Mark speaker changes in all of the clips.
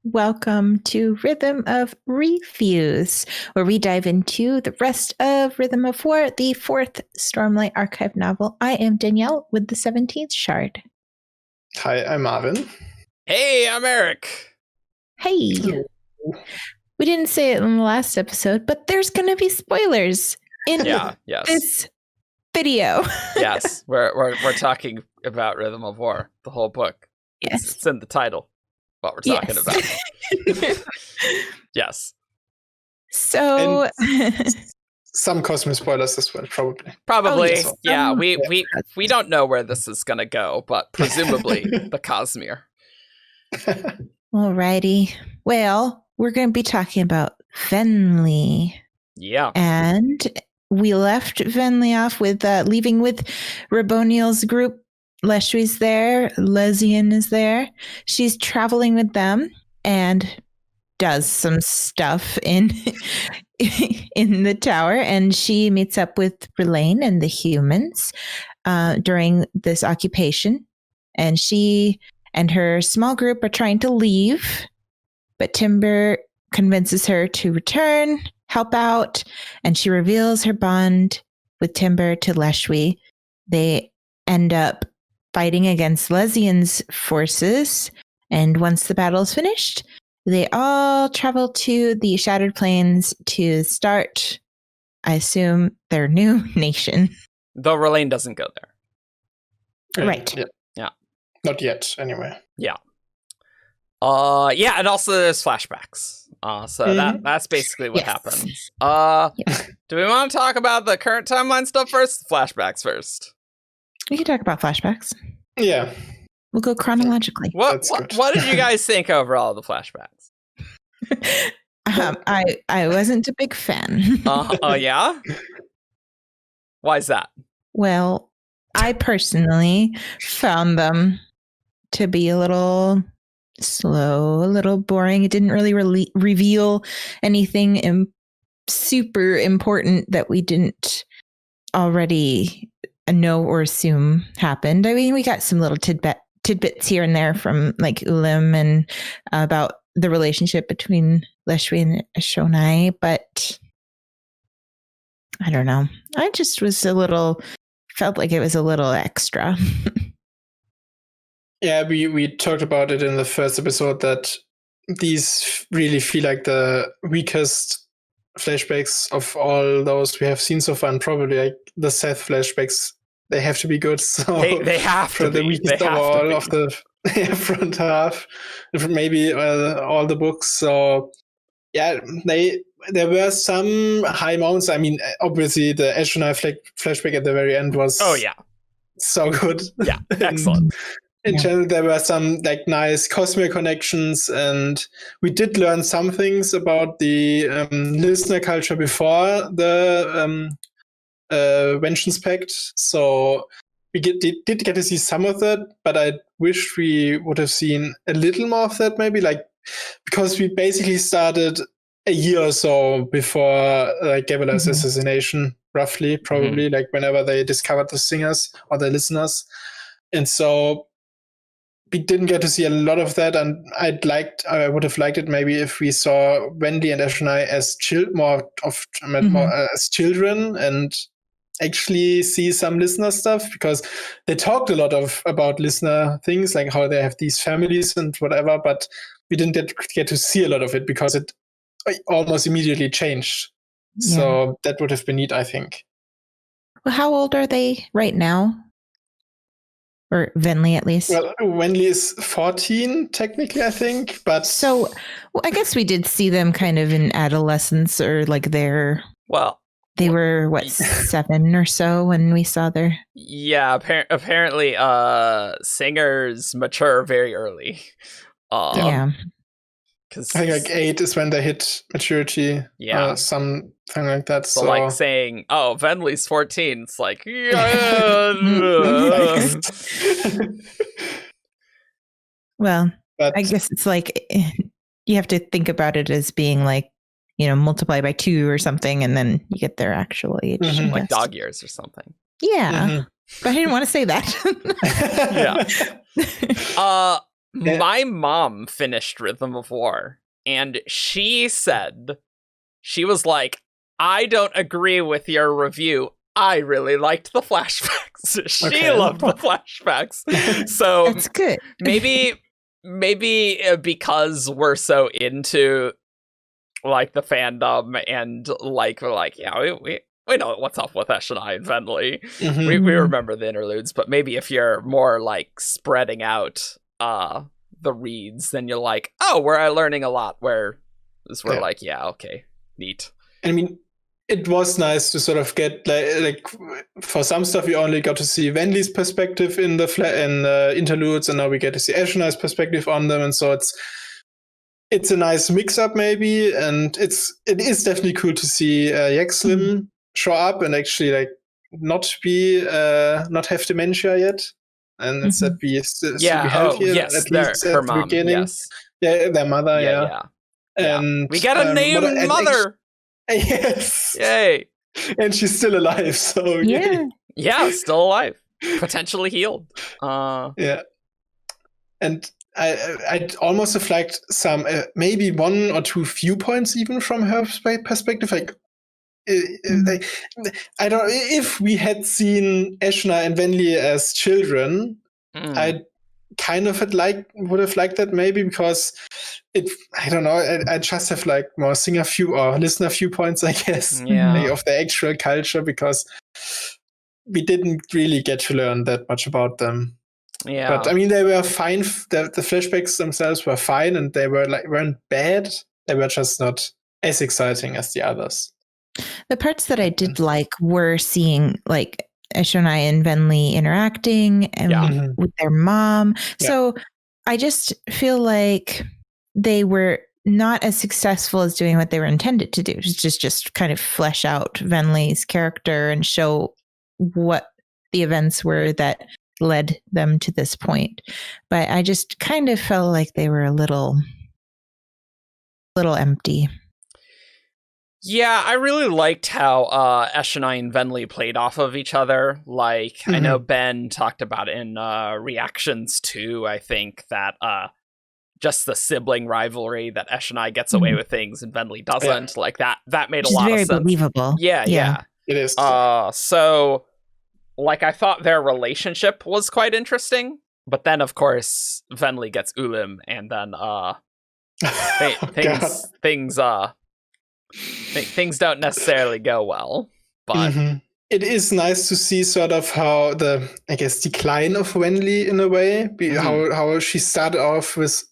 Speaker 1: Welcome to Rhythm of Refuse, where we dive into the rest of Rhythm of War, the 4th Stormlight archive novel. I am Danielle with the 17th Shard.
Speaker 2: Hi, I'm Marvin.
Speaker 3: Hey, I'm Eric.
Speaker 1: Hey.
Speaker 2: Hello.
Speaker 1: We didn't say it in the last episode, but there's going to be spoilers in this video.
Speaker 3: Yes, we're talking about Rhythm of War, the whole book.
Speaker 1: Yes.
Speaker 3: It's in the title. What we're talking about. Yes.
Speaker 1: So
Speaker 2: some Cosmere spoilers as well, probably.
Speaker 3: Probably.
Speaker 1: Oh, yes.
Speaker 3: Yeah, we don't know where this is gonna go, but presumably the Cosmere.
Speaker 1: Alrighty. Well, we're going to be talking about Venli.
Speaker 3: Yeah.
Speaker 1: And we left Venli off with leaving with Raboniel's group. Leshwi's there. Lezian is there. She's traveling with them and does some stuff in in the tower. And she meets up with Rlain and the humans during this occupation. And she and her small group are trying to leave, but Timber convinces her to return, help out, and she reveals her bond with Timber to Leshwi. They end up fighting against Lezian's forces, and once the battle is finished, they all travel to the Shattered Plains to start, I assume, their new nation.
Speaker 3: Though Rlain doesn't go there.
Speaker 1: Right.
Speaker 3: Yeah.
Speaker 2: Not yet, anyway.
Speaker 3: Yeah. And also there's flashbacks. That's basically what happens. Do we want to talk about the current timeline stuff first? Flashbacks first.
Speaker 1: We can talk about flashbacks.
Speaker 2: Yeah.
Speaker 1: We'll go chronologically.
Speaker 3: What did you guys think overall of the flashbacks?
Speaker 1: I wasn't a big fan.
Speaker 3: Yeah? Why is that?
Speaker 1: Well, I personally found them to be a little slow, a little boring. It didn't really reveal anything super important that we didn't already know or assume happened. I mean, we got some little tidbits here and there from like Ulim and about the relationship between Leshwi and Shonai, but I don't know. I just was felt like it was a little extra.
Speaker 2: Yeah, we talked about it in the first episode that these really feel like the weakest flashbacks of all those we have seen so far, and probably like the Seth flashbacks. They have to be good. So
Speaker 3: they have to
Speaker 2: the
Speaker 3: be.
Speaker 2: weakest of all of the front half, maybe all the books. So yeah, there were some high moments. I mean, obviously the Ashonai flashback at the very end was so good.
Speaker 3: Yeah, excellent.
Speaker 2: In general, there were some like nice Cosmere connections, and we did learn some things about the listener culture before the Vengeance Pact. So we did get to see some of that, but I wish we would have seen a little more of that, maybe, like, because we basically started a year or so before Gavilar's assassination, roughly, probably, like whenever they discovered the singers or the listeners. And so we didn't get to see a lot of that, and I would have liked it maybe if we saw Venli and Ashonai as more as children and actually see some listener stuff, because they talked a lot about listener things, like how they have these families and whatever, but we didn't get to see a lot of it because it almost immediately changed. Yeah. So that would have been neat, I think.
Speaker 1: Well, how old are they right now? Or Venli, at least.
Speaker 2: Well, Venli is 14, technically, I think. But
Speaker 1: so, I guess we did see them kind of in adolescence, or like they were 7 or so when we saw their.
Speaker 3: Yeah, apparently, singers mature very early.
Speaker 1: Yeah.
Speaker 3: I
Speaker 2: think like 8 is when they hit maturity.
Speaker 3: Yeah.
Speaker 2: Something like that.
Speaker 3: So like saying, oh, Venli's 14. It's like,
Speaker 1: well, but I guess it's like you have to think about it as being like, multiply by 2 or something, and then you get their actual age.
Speaker 3: Like dog years or something.
Speaker 1: Yeah. But I didn't want to say that.
Speaker 3: Yeah. My mom finished Rhythm of War, and she said, she was like, I don't agree with your review. I really liked the flashbacks. She loved the flashbacks. So
Speaker 1: that's good.
Speaker 3: maybe because we're so into like the fandom and like we're like, yeah, we know what's up with Eshonai and Venli. We remember the interludes, but maybe if you're more like spreading out the reads, then you're like, oh, we're learning a lot. We're like, yeah, okay, neat.
Speaker 2: I mean, it was nice to sort of get like for some stuff we only got to see Venli's perspective in the interludes, and now we get to see Eshonai's perspective on them, and so it's a nice mix-up maybe, and it is definitely cool to see Yaxlim show up and actually like not have dementia yet, and it's that we still be healthy
Speaker 3: yes,
Speaker 2: at least at the beginning.
Speaker 3: Yes.
Speaker 2: Yeah, their mother, yeah. And
Speaker 3: we got a named mother.
Speaker 2: Yes.
Speaker 3: Yay.
Speaker 2: And she's still alive, so
Speaker 3: yeah, still alive, potentially healed.
Speaker 2: Yeah. And I'd almost have liked some maybe one or two viewpoints even from her perspective. Like, I don't. If we had seen Eshonai and Venli as children, I kind of would have liked that maybe, because I don't know. I just have like more listener viewpoints, I guess, of the actual culture, because we didn't really get to learn that much about them.
Speaker 3: Yeah,
Speaker 2: but I mean, they were fine. The flashbacks themselves were fine, and they weren't bad. They were just not as exciting as the others.
Speaker 1: The parts that I did like were seeing like Eshonai and Venli interacting and with their mom. Yeah. So I just feel like they were not as successful as doing what they were intended to do, just kind of flesh out Venli's character and show what the events were that led them to this point. But I just kind of felt like they were a little empty.
Speaker 3: Yeah, I really liked how Eshonai and Venli played off of each other. Like, I know Ben talked about it in Reactions too, I think, that just the sibling rivalry, that Eshonai gets away with things and Venli doesn't. Yeah. Like, that made a lot of sense.
Speaker 1: Very believable.
Speaker 3: Yeah.
Speaker 2: It is.
Speaker 3: So, like, I thought their relationship was quite interesting. But then, of course, Venli gets Ulim, and then things don't necessarily go well, but
Speaker 2: it is nice to see sort of how the, I guess, decline of Venli in a way, how she started off with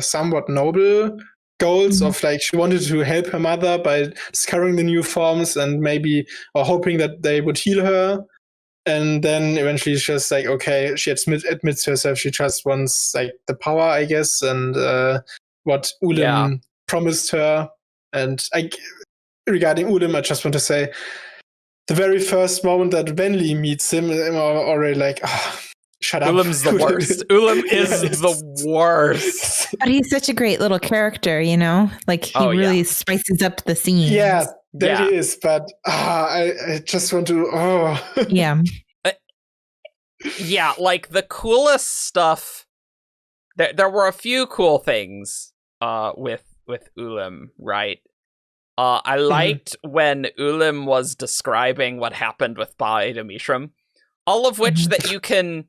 Speaker 2: somewhat noble goals of like she wanted to help her mother by discovering the new forms and maybe or hoping that they would heal her, and then eventually she's just like, okay, she admits to herself she just wants like the power, I guess, and what Ulim promised her. And regarding Ulim, I just want to say, the very first moment that Venli meets him, I'm already like, shut up.
Speaker 3: Ulim's the worst. Ulim is the worst.
Speaker 1: But he's such a great little character, you know? Like, he really spices up the scene.
Speaker 2: Yeah, there he is. But I just want to,
Speaker 1: Yeah.
Speaker 3: Yeah, like, the coolest stuff, there were a few cool things with Ulim, right? I liked when Ulim was describing what happened with Ba'eda Mishram, all of which that you can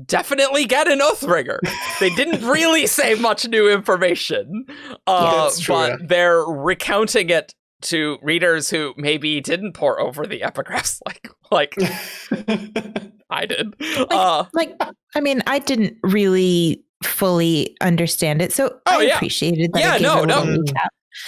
Speaker 3: definitely get in Oathbringer. They didn't really say much new information,
Speaker 2: that's true,
Speaker 3: but they're recounting it to readers who maybe didn't pore over the epigraphs like I did.
Speaker 1: I mean, I didn't really fully understand it, so I appreciated that.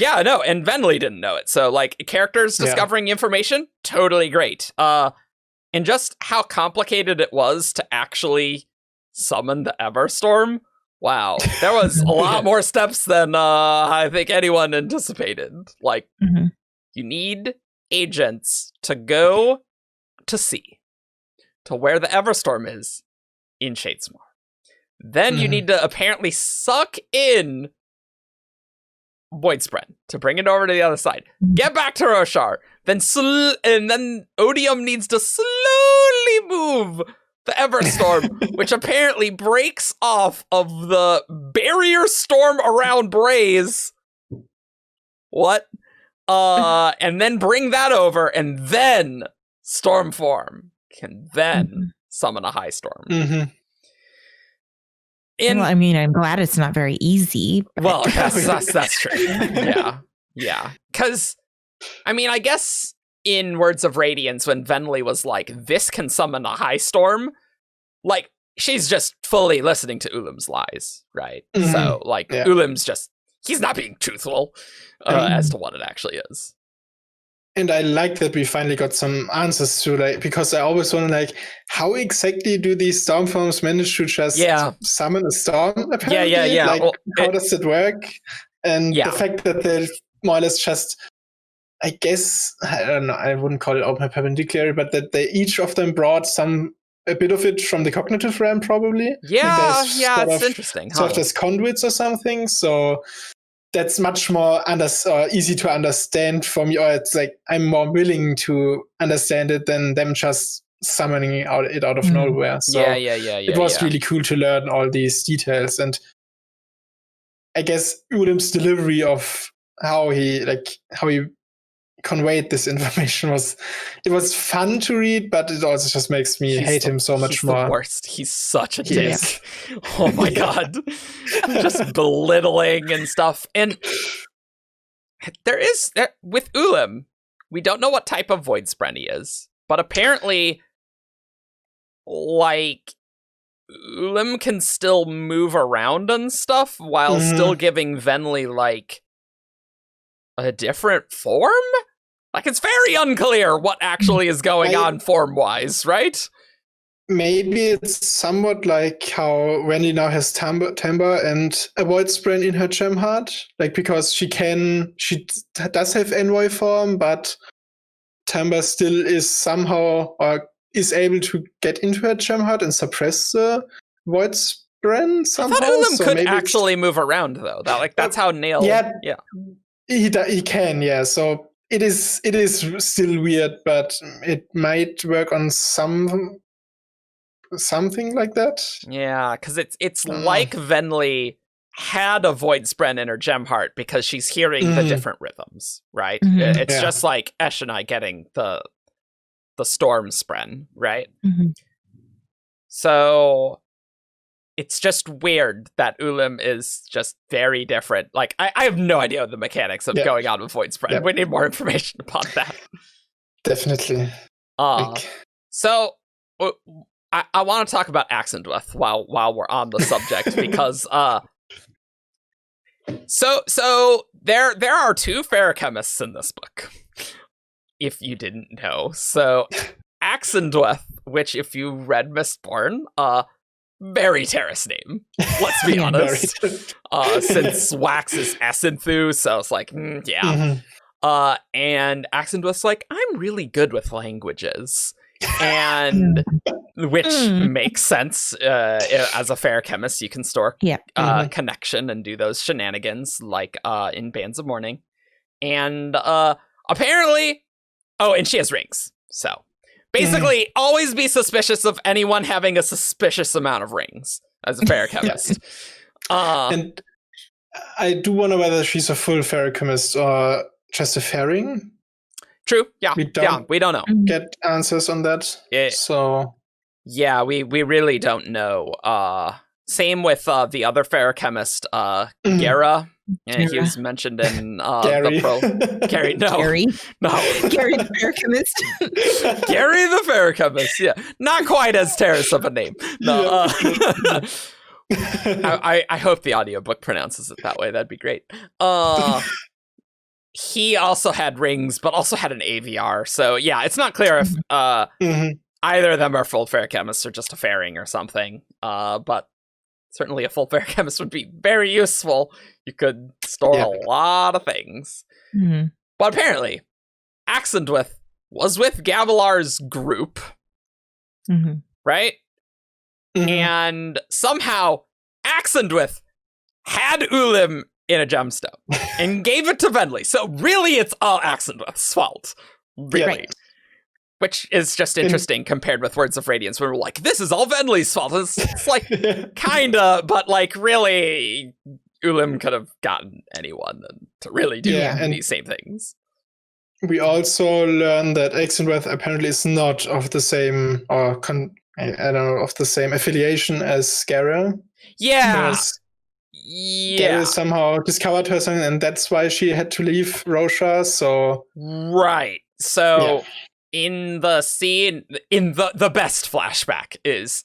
Speaker 3: Yeah, no, and Venli didn't know it, so like characters discovering information, totally great. And just how complicated it was to actually summon the Everstorm. Wow, there was a lot more steps than I think anyone anticipated. Like, you need agents to go to sea, to where the Everstorm is in Shadesmar. Then you need to apparently suck in Voidspread to bring it over to the other side. Get back to Roshar. And then Odium needs to slowly move the Everstorm, which apparently breaks off of the barrier storm around Braze. What? And then bring that over, and then Stormform can then summon a high storm.
Speaker 1: Well, I mean, I'm glad it's not very easy.
Speaker 3: Well, that's true. Yeah. Because, I mean, I guess in Words of Radiance, when Venli was like, this can summon a high storm, like, she's just fully listening to Ulim's lies, right? So, like, Ulim's just, he's not being truthful as to what it actually is.
Speaker 2: And I like that we finally got some answers to, like, because I always wonder, like, how exactly do these storm forms manage to just summon a storm, apparently?
Speaker 3: Yeah.
Speaker 2: Like, how does it work? And the fact that they're more or less just, I guess, I don't know, I wouldn't call it open perpendicular, but that they each of them brought a bit of it from the cognitive realm, probably.
Speaker 3: Yeah, it's interesting.
Speaker 2: Sort of as conduits or something, so that's much more easy to understand for me, or it's like I'm more willing to understand it than them just summoning it out of nowhere. So it was really cool to learn all these details, and I guess Ulim's delivery of how he conveyed this information was fun to read, but it also just makes me hate him so much more.
Speaker 3: The worst. He's such a dick. Oh my god. Just belittling and stuff. And with Ulim, we don't know what type of Voidspren he is, but apparently, like, Ulim can still move around and stuff while still giving Venli, like, a different form? Like, it's very unclear what actually is going on form-wise, right?
Speaker 2: Maybe it's somewhat like how Venli now has Timbre and a Voidspren in her gem heart. Like, because she does have envoy form, but Timbre still is somehow, or is able to get into her gem heart and suppress the Voidspren somehow.
Speaker 3: I thought Ulim could actually move around, though. That's how Nail...
Speaker 2: Yeah. He can, yeah. So it is still weird, but it might work on something like that.
Speaker 3: Yeah, because it's like Venli had a Voidspren in her gem heart because she's hearing the different rhythms, right? It's just like Eshonai getting the storm spren, right? So it's just weird that Ulim is just very different. Like, I have no idea the mechanics of going on with Voidspren. We need more information upon that.
Speaker 2: Definitely.
Speaker 3: So I want to talk about Axindweth while we're on the subject because so there are two Feruchemists in this book, if you didn't know. So Axindweth, which if you read Mistborn, very Terrace name, let's be honest. Since Wax is Essenthu, so it's like, and Axindweth's like, I'm really good with languages. And which makes sense. As a Feruchemist, you can store connection and do those shenanigans like in Bands of Mourning. And apparently, and she has rings. So basically, always be suspicious of anyone having a suspicious amount of rings as a Feruchemist.
Speaker 2: And I do wonder whether she's a full Feruchemist or just a Fering.
Speaker 3: True. Yeah. We don't know.
Speaker 2: Get answers on that. So
Speaker 3: yeah, we really don't know. Same with the other Feruchemist, Gera. And he was mentioned in
Speaker 2: Gary.
Speaker 3: the pro. Gary, no.
Speaker 1: Gary the Feruchemist.
Speaker 3: Gary the Feruchemist, yeah. Not quite as Terrace of a name. No. I hope the audiobook pronounces it that way. That'd be great. He also had rings, but also had an AVR. So yeah, it's not clear if either of them are full Feruchemists or just a Fairing or something. But certainly a full Feruchemist would be very useful. You could store a lot of things. But apparently, Axindweth was with Gavilar's group, right? And somehow, Axindweth had Ulim in a gemstone and gave it to Venli. So really, it's all Axindweth's fault. Really. Which is just interesting compared with Words of Radiance, where we're like, this is all Venli's fault. It's like, kinda, but like, really, Ulim could have gotten anyone to really do these same things.
Speaker 2: We also learned that Axindweth apparently is not of the same, of the same affiliation as Gara.
Speaker 3: Yeah.
Speaker 2: Gara somehow discovered her son, and that's why she had to leave Rosha, so...
Speaker 3: Right. So... Yeah. In the scene, in the best flashback is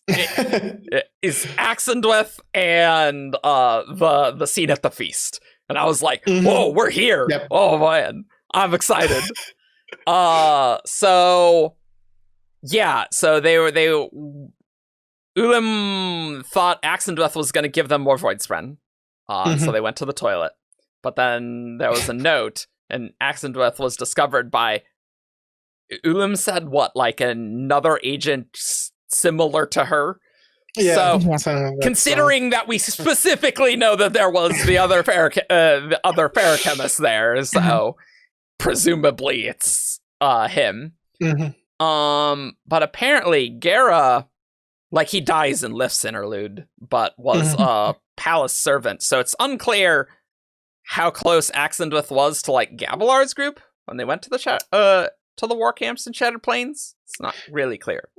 Speaker 3: Axindweth and the scene at the feast, and I was like, "Whoa, we're here! Yep. Oh man, I'm excited!" So Ulim thought Axindweth was going to give them more Voidspren, so they went to the toilet, but then there was a note, and Axindweth was discovered by. Ulim said what, like another agent similar to her? Yeah. So, considering that we specifically know that there was the other Feruchemists there, so presumably it's him. But apparently Gara, like he dies in Lift's interlude, but was a palace servant, so it's unclear how close Axindweth was to like Gavilar's group when they went to the to the war camps in Shattered Plains. It's not really clear.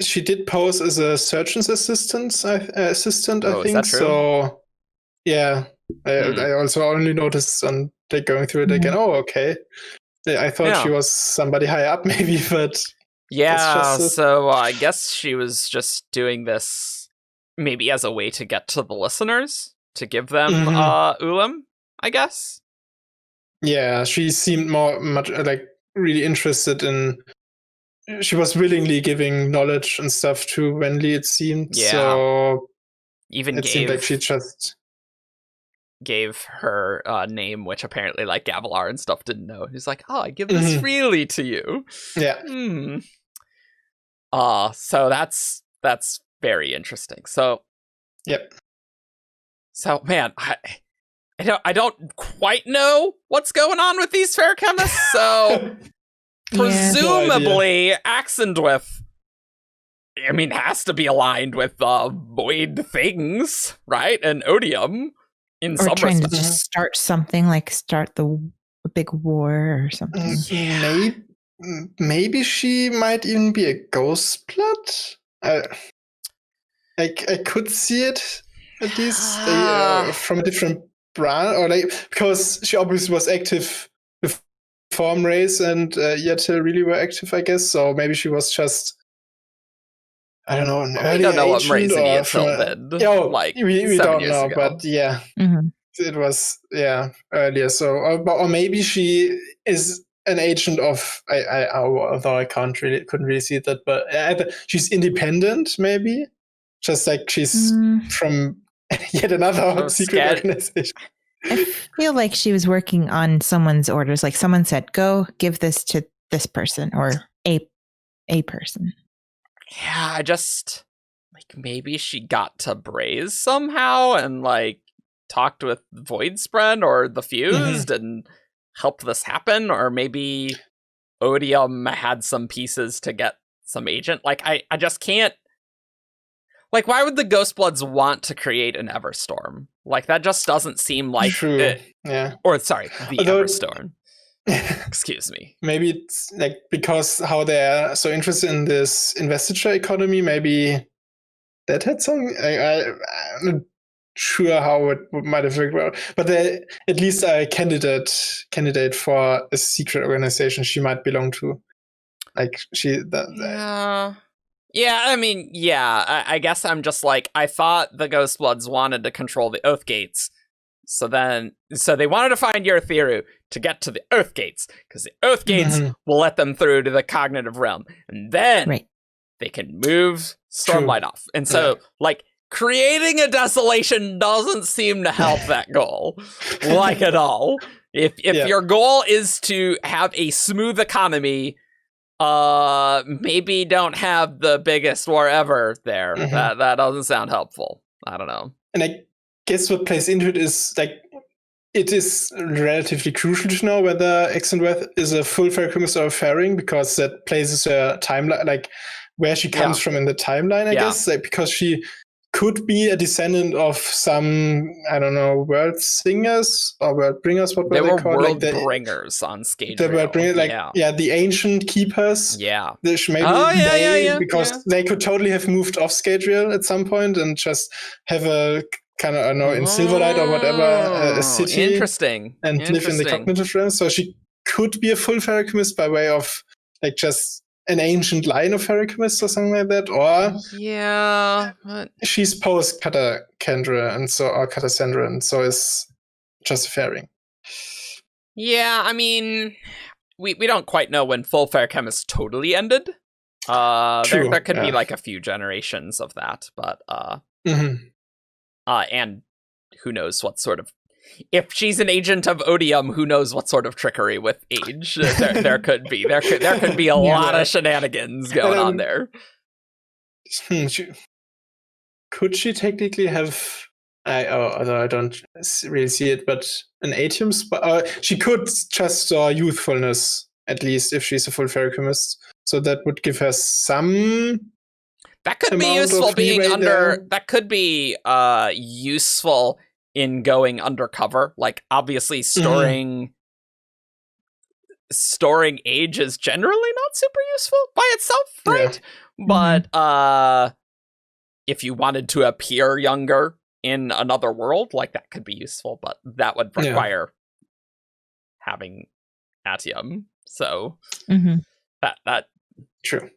Speaker 2: She did pose as a surgeon's assistant, I think.
Speaker 3: Is that true?
Speaker 2: So, yeah. I also only noticed on going through it again. Oh, okay. I thought she was somebody high up, maybe, but...
Speaker 3: Yeah, so I guess she was just doing this maybe as a way to get to the listeners, to give them Ulim, I guess?
Speaker 2: Yeah, she seemed much like really interested in. She was willingly giving knowledge and stuff to Venli, it seemed. Yeah. So
Speaker 3: even
Speaker 2: seemed like she just
Speaker 3: gave her name, which apparently like Gavilar and stuff didn't know. He's like, "Oh, I give this freely to you."
Speaker 2: Yeah.
Speaker 3: So that's very interesting. So.
Speaker 2: Yep.
Speaker 3: So man, I don't quite know what's going on with these Feruchemists, so presumably Axindweth, I mean, has to be aligned with void things, right? And Odium in some
Speaker 1: trying
Speaker 3: respects.
Speaker 1: To just start something, like start a big war or something.
Speaker 2: Maybe she might even be a ghost blood. I could see it at least from a different brand, or like because she obviously was active with Form Race and yet really were active, I guess. So maybe she was just I don't know.
Speaker 3: We don't know what Raising until then.
Speaker 2: Like we don't know, ago. But yeah, it was earlier. So or maybe she is an agent of although I couldn't really see that, but she's independent, maybe. Just like she's from yet another secret organization.
Speaker 1: I feel like she was working on someone's orders. Like someone said, "Go give this to this person," or a person.
Speaker 3: Yeah, I just like maybe she got to Braze somehow and like talked with Voidspren or the Fused and helped this happen, or maybe Odium had some pieces to get some agent. Like I just can't. Like, why would the Ghostbloods want to create an Everstorm? Like, that just doesn't seem like...
Speaker 2: True,
Speaker 3: Or, sorry, Everstorm. Excuse me.
Speaker 2: Maybe it's, like, because how they're so interested in this investiture economy, maybe that had some... I'm not sure how it might have worked out. But they're at least a candidate for a secret organization she might belong to. Like,
Speaker 3: Yeah, I mean, I guess I'm just like, I thought the Ghostbloods wanted to control the Oath Gates. So they wanted to find Yurthiru to get to the Oath Gates, because the Oath Gates will let them through to the cognitive realm. And then they can move Stormlight off. And so, like, creating a desolation doesn't seem to help that goal, like, at all. If your goal is to have a smooth economy, maybe don't have the biggest war ever there. That doesn't sound helpful. I don't know.
Speaker 2: And I guess what plays into it is like it is relatively crucial to know whether Axindweth is a full Feruchemist or a Fairing, because that places her timeline, like where she comes from in the timeline, I guess, like, because she could be a descendant of some, I don't know, world singers or world bringers. What were they called?
Speaker 3: World bringers on Skadriel.
Speaker 2: The world bringers, like the ancient keepers.
Speaker 3: Yeah.
Speaker 2: Because they could totally have moved off Skadriel at some point and just have a kind of, I don't know, in Silverlight or whatever, a city.
Speaker 3: Interesting.
Speaker 2: And live in the cognitive realm. So she could be a full Feruchemist by way of like just an ancient line of Feruchemists or something like that, or she's post Cassandra and so is just a Fairing.
Speaker 3: Yeah, I mean, we don't quite know when full Feruchemists totally ended. There could be like a few generations of that, but and who knows what sort of, if she's an agent of Odium, who knows what sort of trickery with age there could be. There could be a lot of shenanigans going on there.
Speaker 2: Could she technically have, although I don't really see it, but an Atium she could just store youthfulness, at least, if she's a full Feruchemist. So that would give her some...
Speaker 3: That could be useful being under... That could be useful in going undercover. Like, obviously, storing age is generally not super useful by itself, right? Yeah. But if you wanted to appear younger in another world, like, that could be useful, but that would require having Atium. So that
Speaker 2: true.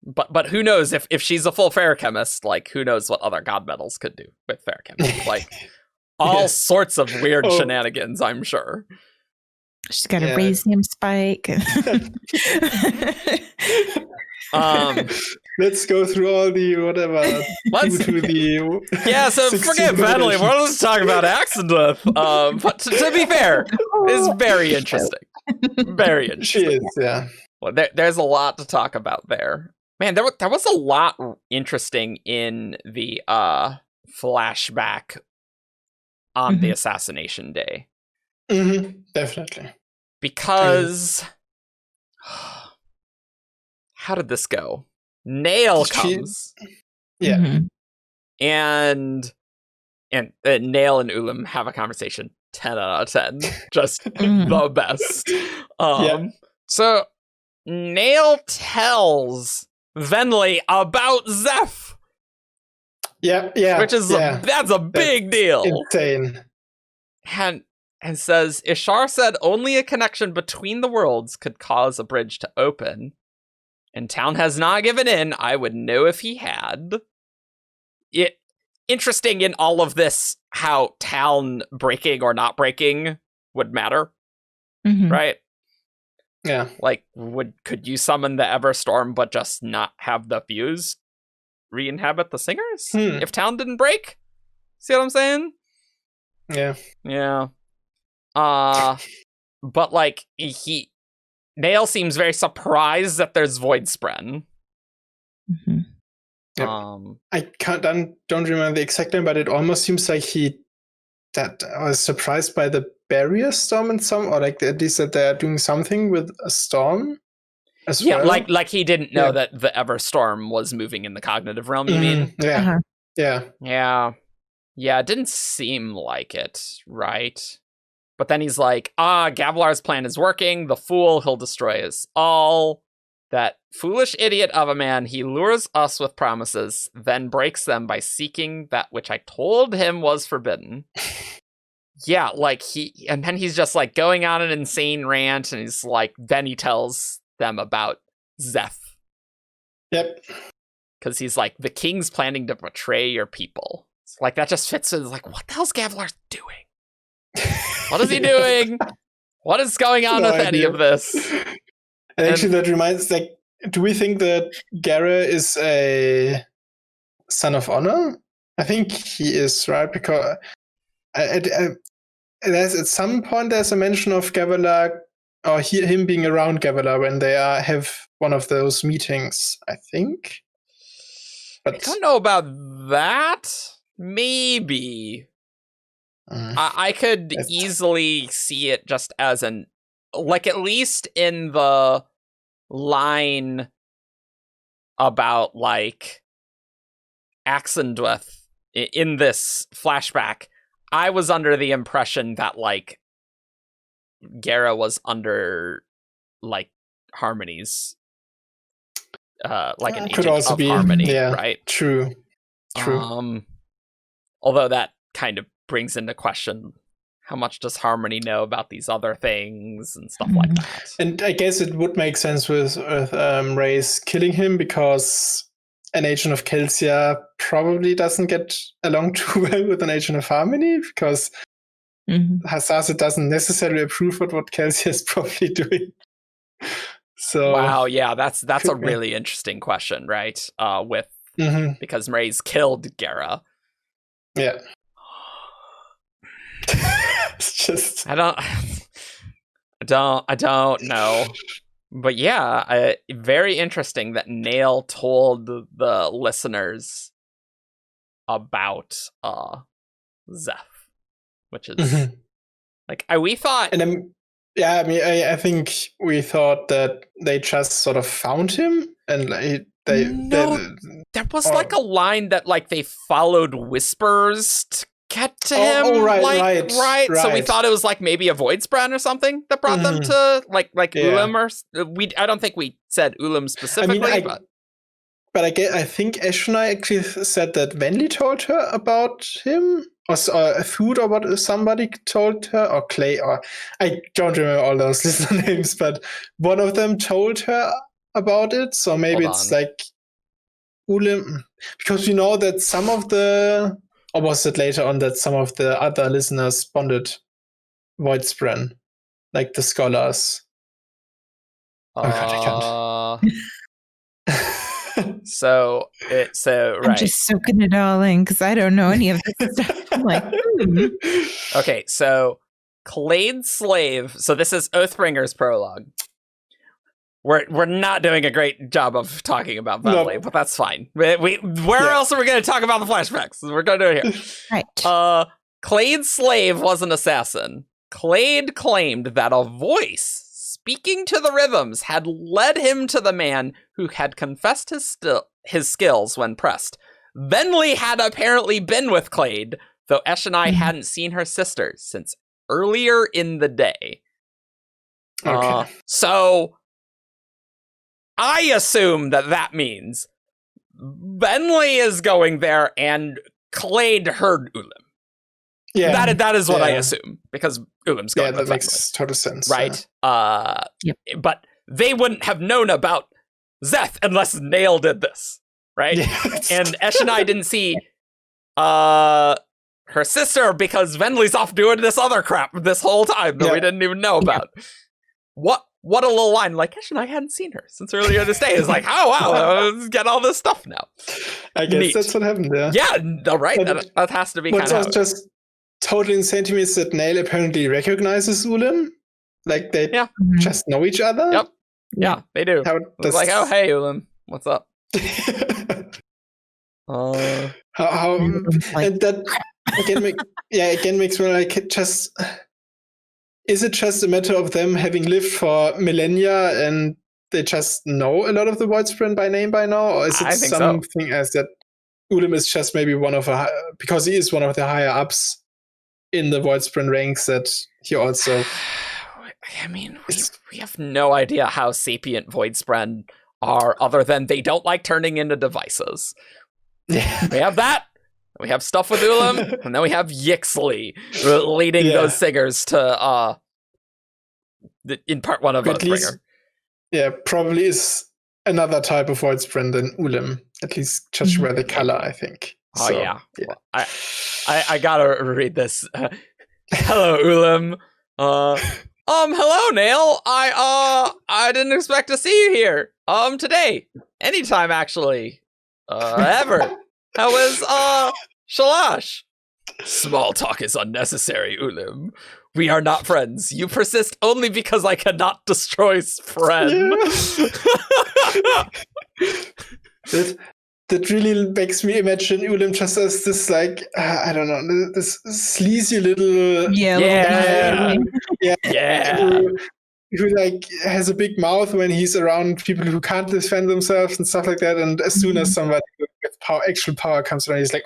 Speaker 3: But who knows if she's a full Feruchemist, like, who knows what other god metals could do with Feruchemists? Like, all sorts of weird shenanigans, I'm sure.
Speaker 1: She's got a radium spike.
Speaker 2: Let's go through all the whatever.
Speaker 3: So forget Venli. Let's talk about Axindweth. But to be fair, it's very interesting. Very interesting.
Speaker 2: She is, yeah.
Speaker 3: Well, there's a lot to talk about there. Man, there was a lot interesting in the flashback on the assassination day.
Speaker 2: Definitely.
Speaker 3: Because how did this go? Nail comes.
Speaker 2: And
Speaker 3: Nail and Ulim have a conversation. 10 out of 10. Just the best. So Nail tells Venli about Zeph.
Speaker 2: Which
Speaker 3: is that's a big deal.
Speaker 2: Insane.
Speaker 3: And says, Ishar said only a connection between the worlds could cause a bridge to open. And Town has not given in. I would know if he had. Interesting in all of this how Town breaking or not breaking would matter. Right?
Speaker 2: Yeah.
Speaker 3: Like, could you summon the Everstorm but just not have the fuse re-inhabit the singers? If Town didn't break? See what I'm saying?
Speaker 2: Yeah.
Speaker 3: But like, Nail seems very surprised that there's Void Spren.
Speaker 2: Yep. I don't remember the exact name, but it almost seems like that was surprised by the barrier storm in some, or like at least that they're doing something with a storm as well.
Speaker 3: like he didn't know that the Everstorm was moving in the cognitive realm, you mean? Yeah, it didn't seem like it, right? But then he's like, Gavilar's plan is working, the fool, he'll destroy us all. That foolish idiot of a man, he lures us with promises, then breaks them by seeking that which I told him was forbidden. Like and then he's just like going on an insane rant, and he's like, then he tells them about Zeph.
Speaker 2: Yep.
Speaker 3: Because he's like, the king's planning to betray your people. It's like, that just fits with, like, what the hell's Gavilar doing? What is he doing? What is going on with any of this?
Speaker 2: And actually, that reminds, like, do we think that Gara is a son of honor? I think he is, right? Because at some point there's a mention of Gavilar, or him being around Gavilar when they have one of those meetings, I think. But
Speaker 3: I don't know about that. Maybe. I could easily see it just as at least in the line about, Axindweth in this flashback, I was under the impression that, Gara was under, Harmony's, an
Speaker 2: could
Speaker 3: agent
Speaker 2: also
Speaker 3: of
Speaker 2: be,
Speaker 3: Harmony,
Speaker 2: yeah,
Speaker 3: right?
Speaker 2: True.
Speaker 3: Although that kind of brings into question how much does Harmony know about these other things and stuff like that.
Speaker 2: And I guess it would make sense with Reyes killing him, because an agent of Kelsia probably doesn't get along too well with an agent of Harmony, because Hasasa doesn't necessarily approve of what Kelsia is probably doing. So
Speaker 3: wow, yeah, that's a really interesting question, right? Because Reyes killed Gara.
Speaker 2: Yeah. It's just
Speaker 3: I don't know. But yeah, very interesting that Nail told the listeners about Zeph, which is we thought.
Speaker 2: And I think we thought that they just sort of found him, and
Speaker 3: there was a line that they followed whispers to get to him.
Speaker 2: Right.
Speaker 3: So we thought it was maybe a Voidsbrand or something that brought them to Ulim, or I don't think we said Ulim specifically,
Speaker 2: but I think Eshonai actually said that Venli told her about him, or Thud, or what somebody told her, or Clay, or I don't remember all those listener names, but one of them told her about it. So maybe it's Ulim, because we know that some of the, or was it later on that some of the other listeners bonded Voidspren, like the scholars? Oh God, I can't.
Speaker 3: So right.
Speaker 1: I'm just soaking it all in because I don't know any of this stuff. I'm
Speaker 3: Okay, so Clade's slave. So this is Oathbringer's prologue. We're not doing a great job of talking about Venli, but that's fine. Where else are we going to talk about the flashbacks? We're going to do it here.
Speaker 1: Right.
Speaker 3: Clade's slave was an assassin. Clade claimed that a voice speaking to the rhythms had led him to the man who had confessed his skills when pressed. Venli had apparently been with Clade, though Eshonai hadn't seen her sister since earlier in the day.
Speaker 2: Okay.
Speaker 3: So I assume that means Venli is going there and Clade heard Ulim.
Speaker 2: Yeah,
Speaker 3: that is what I assume, because Ulim's going with
Speaker 2: that makes total sense,
Speaker 3: right?
Speaker 1: Yep.
Speaker 3: But they wouldn't have known about Zeth unless Nail did this, right?
Speaker 2: Yes.
Speaker 3: And Eshonai didn't see her sister because Venli's off doing this other crap this whole time that we didn't even know about. What a little line, Eshonai hadn't seen her since earlier this day. It's oh wow, let's get all this stuff now.
Speaker 2: I guess that's what happened there.
Speaker 3: Yeah, right. That has to be kind of
Speaker 2: just totally insane to me is that Nail apparently recognizes Ulim. They just know each other.
Speaker 3: Yep. Yeah, they do. It's oh hey Ulim, what's up?
Speaker 2: How and that again makes me just. Is it just a matter of them having lived for millennia and they just know a lot of the Voidspren by name by now, or is it something else that Ulim is just maybe because he is one of the higher ups in the Voidspren ranks, that he also...
Speaker 3: I mean, we have no idea how sapient Voidspren are, other than they don't like turning into devices.
Speaker 2: Yeah.
Speaker 3: We have that. We have stuff with Ulim, and then we have Yixley leading those singers to in part one of Oathbringer.
Speaker 2: Yeah, probably is another type of Voidspren than Ulim, at least judged by the color, I think.
Speaker 3: Oh yeah. I gotta read this. Hello, Ulim. Hello, Nail. I didn't expect to see you here. Today. Anytime, actually. Ever. How is, Shalash? Small talk is unnecessary, Ulim. We are not friends. You persist only because I cannot destroy friend.
Speaker 2: Yeah. that really makes me imagine Ulim just as this, like, I don't know, this sleazy little who like has a big mouth when he's around people who can't defend themselves and stuff like that. And as soon as somebody with actual power comes around, he's like,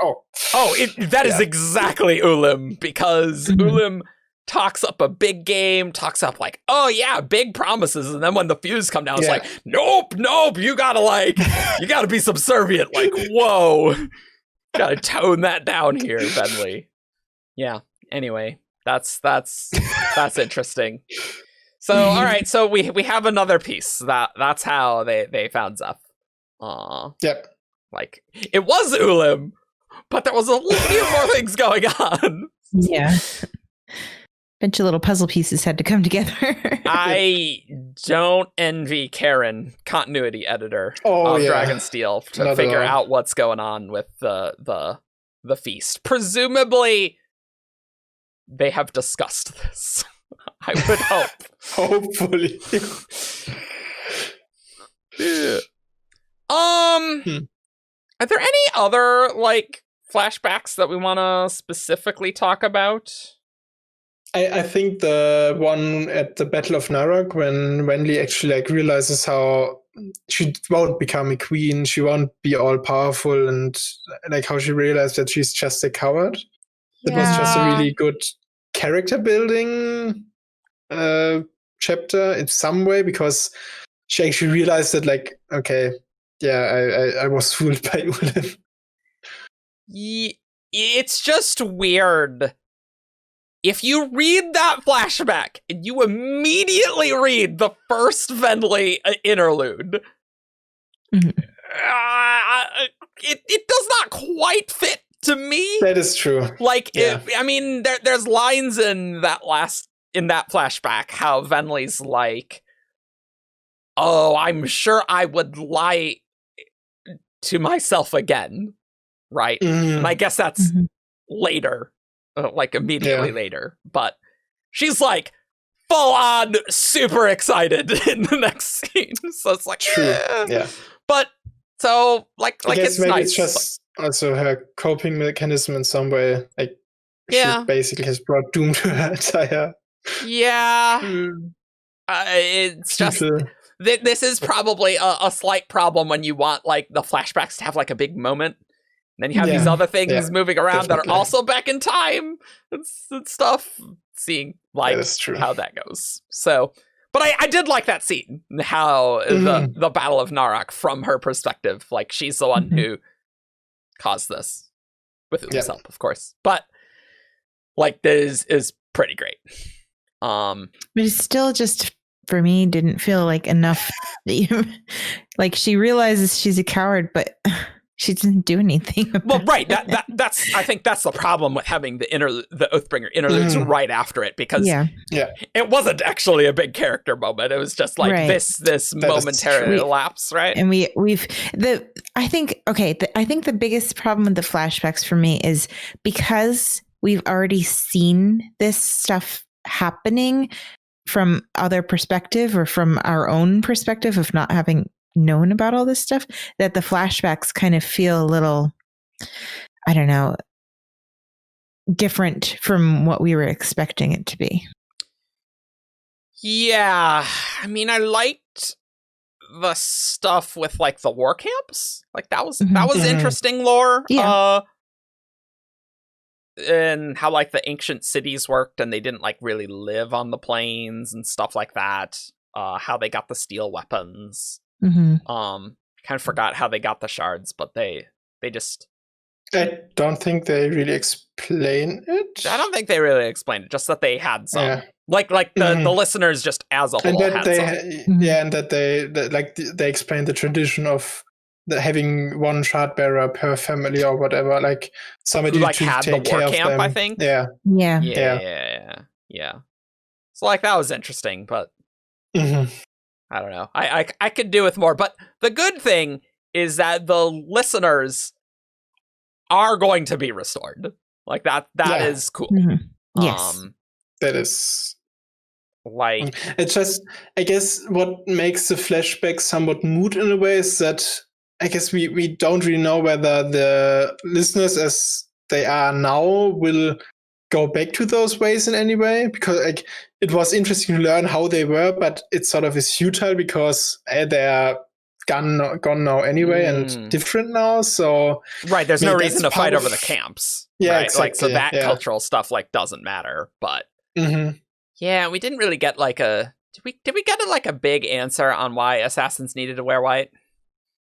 Speaker 3: that is exactly Ulim, because Ulim talks up a big game, talks up like, oh yeah, big promises, and then when the fuse come down, it's like, nope, you gotta be subservient. Like, whoa, gotta tone that down here, Venli. Yeah. Anyway, that's interesting. So, all right, so we have another piece. That's how they found Zeph.
Speaker 2: Yep.
Speaker 3: Like, it was Ulim, but there was a few more things going on.
Speaker 1: Yeah. Bunch of little puzzle pieces had to come together.
Speaker 3: I don't envy Karen, continuity editor of Dragonsteel, to figure out what's going on with the feast. Presumably, they have discussed this. I would hope.
Speaker 2: Hopefully.
Speaker 3: Are there any other like flashbacks that we want to specifically talk about?
Speaker 2: I think the one at the Battle of Narok, when Venli actually like realizes how she won't become a queen, she won't be all powerful, and like how she realized that she's just a coward. That was just a really good character building chapter in some way, because she actually realized that, like, okay, I was fooled by Ulim.
Speaker 3: It's just weird. If you read that flashback and you immediately read the first Venli interlude, it does not quite fit to me.
Speaker 2: That is true.
Speaker 3: Like, there's lines in that flashback how Venli's like, oh, I'm sure I would lie to myself again, right? And I guess that's later, like immediately later. But she's like full on super excited in the next scene. So it's like,
Speaker 2: yeah.
Speaker 3: But so like
Speaker 2: I guess
Speaker 3: it's
Speaker 2: maybe
Speaker 3: nice.
Speaker 2: It's just also her coping mechanism in some way. Like, she basically has brought doom to her entire.
Speaker 3: Yeah. It's just. This is probably a slight problem when you want like the flashbacks to have like a big moment. And then you have these other things moving around that are also back in time and stuff. Seeing like how that goes. So, but I did like that scene, how the Battle of Narok from her perspective, like she's the one who caused this with himself, of course. But like this is pretty great.
Speaker 1: But it's still just, for me, didn't feel like enough. Like, she realizes she's a coward, but she doesn't do anything.
Speaker 3: Well, right. That's I think that's the problem with having the Oathbringer interludes right after it, because it wasn't actually a big character moment. It was just like this momentary lapse, right?
Speaker 1: And I think the biggest problem with the flashbacks for me is because we've already seen this stuff happening from other perspective, or from our own perspective of not having known about all this stuff, that the flashbacks kind of feel a little, I don't know, different from what we were expecting it to be.
Speaker 3: Yeah. I mean, I liked the stuff with like the war camps. Like that was interesting lore.
Speaker 1: Yeah.
Speaker 3: And how like the ancient cities worked, and they didn't like really live on the plains and stuff like that. How they got the steel weapons. Kind of forgot how they got the shards, but they just.
Speaker 2: I don't think they really explain it.
Speaker 3: I don't think they really explained it. Just that they had some. Yeah. Like the listeners just as a whole
Speaker 2: and that
Speaker 3: had
Speaker 2: they,
Speaker 3: some.
Speaker 2: And that they explained the tradition of having one shard bearer per family or whatever, like somebody
Speaker 3: like
Speaker 2: to
Speaker 3: had
Speaker 2: take
Speaker 3: the war
Speaker 2: care
Speaker 3: camp,
Speaker 2: of them.
Speaker 3: I think.
Speaker 2: Yeah.
Speaker 3: So like that was interesting, but I don't know. I could do with more. But the good thing is that the listeners are going to be restored. Like that is cool.
Speaker 1: Yes,
Speaker 2: that is.
Speaker 3: Like,
Speaker 2: it's just, I guess what makes the flashback somewhat moot in a way is that I guess we don't really know whether the listeners as they are now will go back to those ways in any way, because like it was interesting to learn how they were, but it sort of is futile because they are gone now anyway and different now. So
Speaker 3: right, there's no reason to fight over the camps.
Speaker 2: Yeah,
Speaker 3: right?
Speaker 2: exactly.
Speaker 3: Like, so that cultural stuff like doesn't matter. But yeah, we didn't really get like a. Did we get like a big answer on why assassins needed to wear white?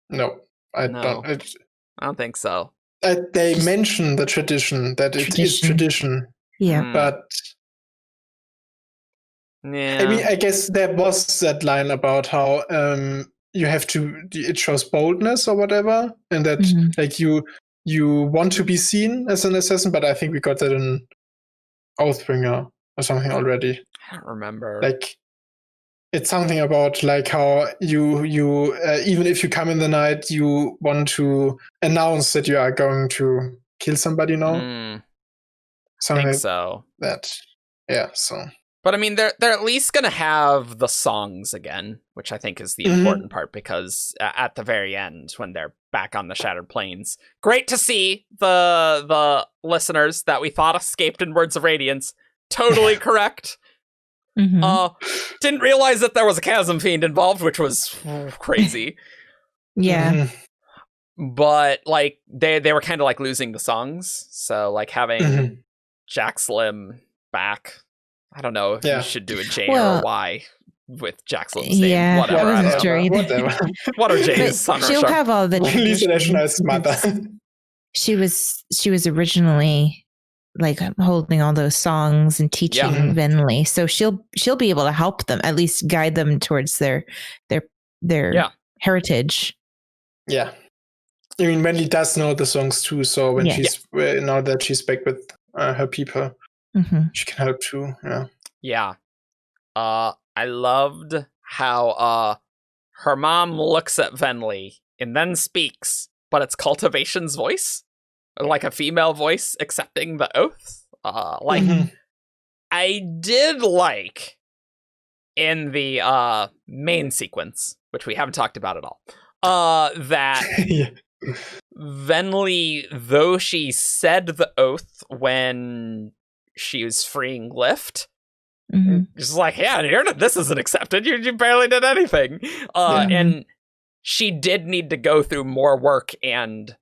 Speaker 2: No, I
Speaker 3: don't think so.
Speaker 2: They mention the tradition that it is tradition.
Speaker 1: Yeah,
Speaker 2: but
Speaker 3: yeah,
Speaker 2: I mean, I guess there was that line about how you have to. It shows boldness or whatever, and that like you want to be seen as an assassin. But I think we got that in Oathbringer or something already.
Speaker 3: I don't remember.
Speaker 2: Like. It's something about like how you even if you come in the night, you want to announce that you are going to kill somebody now.
Speaker 3: Something like so.
Speaker 2: That, yeah. So,
Speaker 3: but I mean, they're at least gonna have the songs again, which I think is the important part, because at the very end, when they're back on the Shattered Plains, great to see the listeners that we thought escaped in Words of Radiance. Totally correct. Didn't realize that there was a chasm fiend involved, which was crazy.
Speaker 1: Yeah.
Speaker 3: But like they were kind of like losing the songs, so like having Jack Slim back, I don't know if you should do a J or a Y with Jack Slim's name. Whatever.
Speaker 1: I wasn't sure either.
Speaker 3: What are J's?
Speaker 1: She'll have all the She was originally like holding all those songs and teaching Venli, so she'll be able to help them, at least guide them towards their heritage.
Speaker 2: Yeah, I mean, Venli does know the songs too, so when she's now that she's back with her people, she can help too.
Speaker 3: Yeah. I loved how her mom looks at Venli and then speaks, but it's Cultivation's voice. Like a female voice accepting the oath. I did like in the main sequence, which we haven't talked about at all, that Venli, though she said the oath when she was freeing Lift, she's like, yeah, this isn't accepted. You barely did anything. And she did need to go through more work and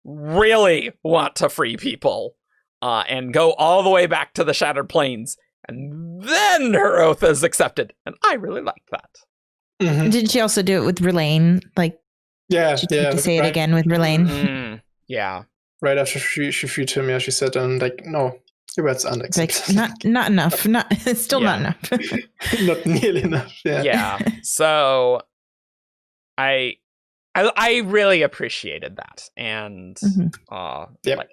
Speaker 3: really want to free people and go all the way back to the Shattered Plains, and then her oath is accepted, and I really liked that.
Speaker 1: Didn't she also do it with Rlain? Like, she tried to say it again with Rlain.
Speaker 3: Yeah,
Speaker 2: right after she freed him, she said, like, no, your word's unacceptable.
Speaker 1: Like, not enough, still not enough,
Speaker 2: not nearly enough.
Speaker 3: Yeah. So I really appreciated that, and
Speaker 2: like,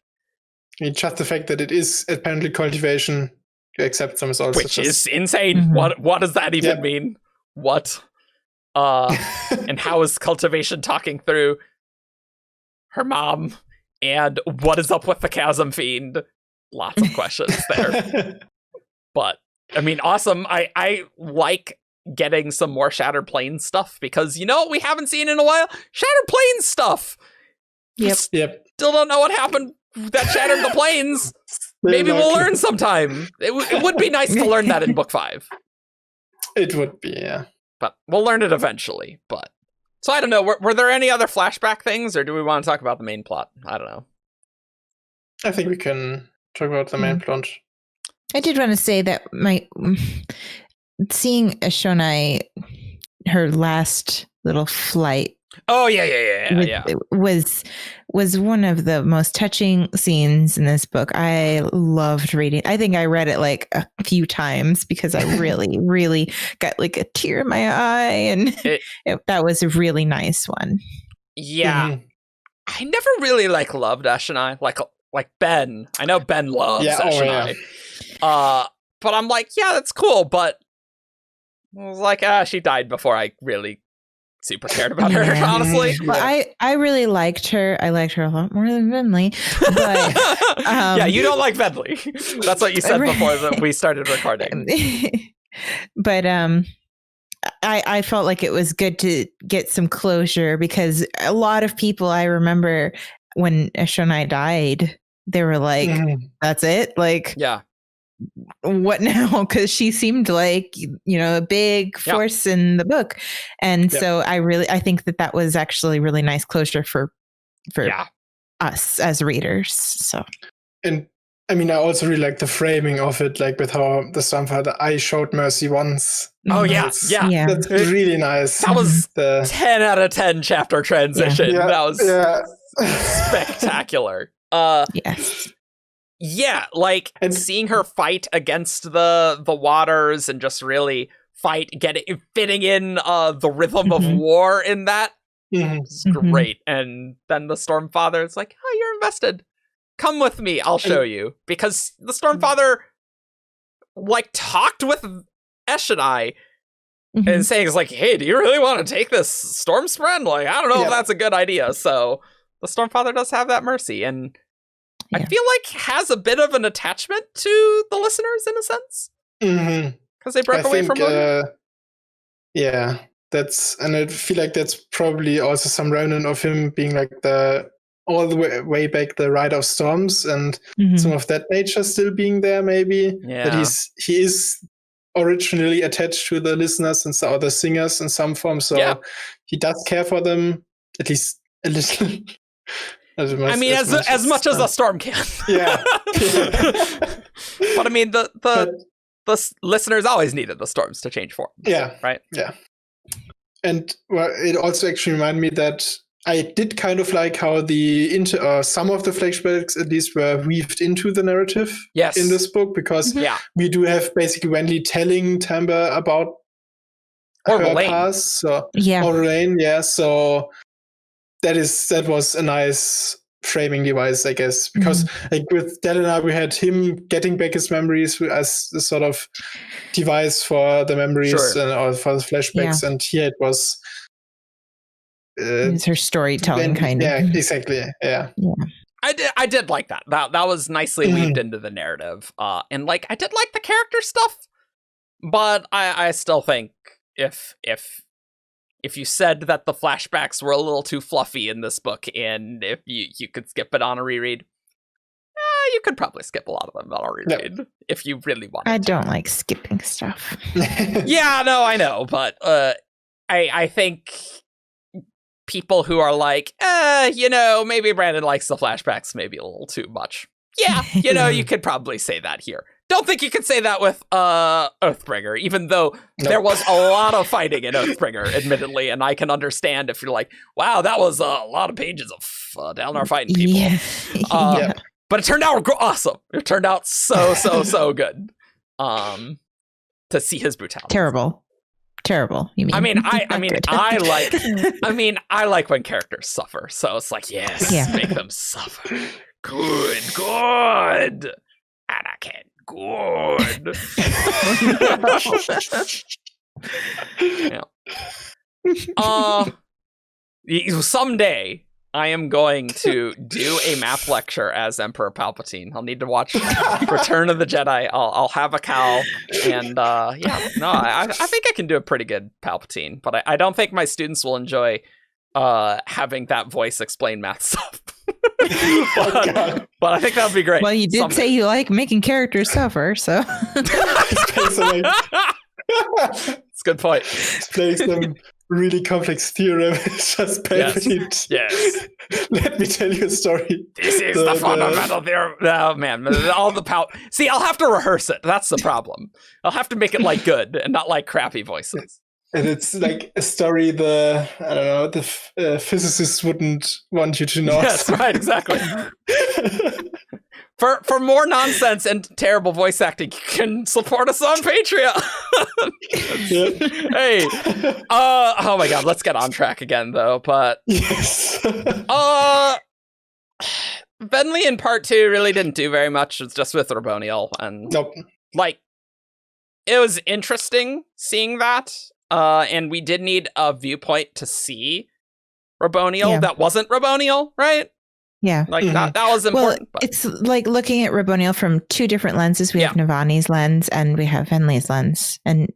Speaker 2: I mean, just the fact that it is apparently cultivation to accept them is also
Speaker 3: which is insane. What does that even mean? What? And how is cultivation talking through her mom? And what is up with the chasm fiend? Lots of questions there. But I mean, awesome. I like getting some more Shattered Plains stuff, because you know what we haven't seen in a while? Shattered Plains stuff.
Speaker 2: Yep.
Speaker 3: Still don't know what happened that shattered the plains. Maybe we'll learn sometime. It would be nice to learn that in book 5.
Speaker 2: It would be, yeah.
Speaker 3: But we'll learn it eventually. But so I don't know. Were there any other flashback things, or do we want to talk about the main plot? I don't know.
Speaker 2: I think we can talk about the main plot.
Speaker 1: I did want to say that seeing Ashonai, her last little flight.
Speaker 3: Oh yeah.
Speaker 1: Was one of the most touching scenes in this book. I loved reading. I think I read it like a few times because I really, really got like a tear in my eye, and that was a really nice one.
Speaker 3: Yeah, I never really loved Ashonai like Ben. I know Ben loves Ashonai. But I'm like, yeah, that's cool. But I was like, she died before I really super cared about her, honestly.
Speaker 1: Well, I really liked her. I liked her a lot more than Venli. But
Speaker 3: yeah, you don't like Venli. That's what you said before that we started recording.
Speaker 1: But I felt like it was good to get some closure, because a lot of people, I remember when Eshonai died, they were like, that's it? Like,
Speaker 3: yeah.
Speaker 1: What now? Because she seemed like, a big force in the book. And so I think that was actually really nice closure for us as readers. So,
Speaker 2: and I mean, I also really like the framing of it, like with how the Stormfather, I showed mercy once.
Speaker 3: Oh, yeah.
Speaker 2: That's really nice.
Speaker 3: That was the 10 out of 10 chapter transition.
Speaker 2: Yeah.
Speaker 3: That was spectacular.
Speaker 1: Yes.
Speaker 3: Yeah, like seeing her fight against the waters and just really fitting in the rhythm of war in that. It's great. And then the Stormfather is like, oh, you're invested. Come with me, I'll show you. Because the Stormfather like talked with Eshonai and saying, it's like, hey, do you really want to take this storm spread? Like, I don't know if that's a good idea. So the Stormfather does have that mercy, and I feel like has a bit of an attachment to the listeners in a sense. Because they broke away from him.
Speaker 2: Yeah, and I feel like that's probably also some remnant of him being like all the way back the Rider of Storms, and some of that nature still being there, maybe.
Speaker 3: Yeah.
Speaker 2: That he is originally attached to the listeners and the other singers in some form, so he does care for them, at least a little. As
Speaker 3: much as a storm can.
Speaker 2: Yeah.
Speaker 3: But I mean, the listeners always needed the storms to change form.
Speaker 2: Yeah.
Speaker 3: Right?
Speaker 2: Yeah. And it also actually reminded me that I did kind of like how some of the flashbacks at least were weaved into the narrative in this book, because we do have basically Venli telling Tamba about her past. So, or Rlain, so that was a nice framing device, I guess, because like with Dalinar, we had him getting back his memories as a sort of device for the memories or for the flashbacks, and here it was.
Speaker 1: It's her storytelling kind of.
Speaker 2: Yeah, exactly. Yeah.
Speaker 3: I did like that. That was nicely weaved into the narrative. And like I did like the character stuff, but I still think if you said that the flashbacks were a little too fluffy in this book, and if you could skip it on a reread, you could probably skip a lot of them on a reread if you really wanted.
Speaker 1: I don't like skipping stuff.
Speaker 3: Yeah, no, I know, but I think people who are like, maybe Brandon likes the flashbacks maybe a little too much. Yeah, you could probably say that here. Don't think you could say that with Oathbringer, even though there was a lot of fighting in Oathbringer, admittedly, and I can understand if you're like, wow, that was a lot of pages of Dalinar fighting people. But it turned out awesome. It turned out so good. To see his brutality.
Speaker 1: Terrible. You mean?
Speaker 3: I like when characters suffer. So it's like, make them suffer. Good. Anakin. Good. Someday I am going to do a math lecture as Emperor Palpatine. I'll need to watch Return of the Jedi. I'll have a cowl, and I think I can do a pretty good Palpatine, but I don't think my students will enjoy having that voice explain math stuff. but I think that would be great.
Speaker 1: Well, you did say you like making characters suffer, so
Speaker 2: it's
Speaker 3: a good point.
Speaker 2: Playing some really complex theorem. It's just Palpatine.
Speaker 3: Yes.
Speaker 2: Let me tell you a story.
Speaker 3: This is the fundamental theorem. Oh man, all the See, I'll have to rehearse it. That's the problem. I'll have to make it like good and not like crappy voices.
Speaker 2: And it's like a story the physicists wouldn't want you to know.
Speaker 3: Yes, right, exactly. For more nonsense and terrible voice acting, you can support us on Patreon. Hey, oh my god, let's get on track again though. But
Speaker 2: yes,
Speaker 3: Venli in part 2 really didn't do very much. It's just with Raboniel, and like it was interesting seeing that. And we did need a viewpoint to see Raboniel that wasn't Raboniel, right?
Speaker 1: Yeah.
Speaker 3: Like that was important.
Speaker 1: Well, it's like looking at Raboniel from two different lenses. We have Navani's lens and we have Venli's lens. And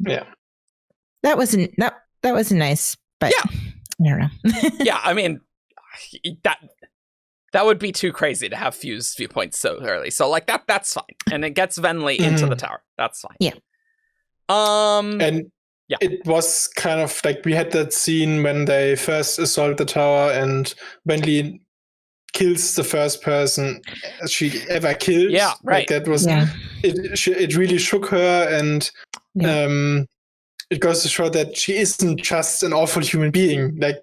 Speaker 1: that wasn't that was nice, but
Speaker 3: yeah,
Speaker 1: I don't know.
Speaker 3: yeah, I mean that would be too crazy to have fused viewpoints so early. So like that's fine, and it gets Venli into the tower. That's fine.
Speaker 1: Yeah.
Speaker 2: And yeah, it was kind of like we had that scene when they first assault the tower, and Venli kills the first person she ever killed.
Speaker 3: Yeah, right.
Speaker 2: Like that was it really shook her, and it goes to show that she isn't just an awful human being. Like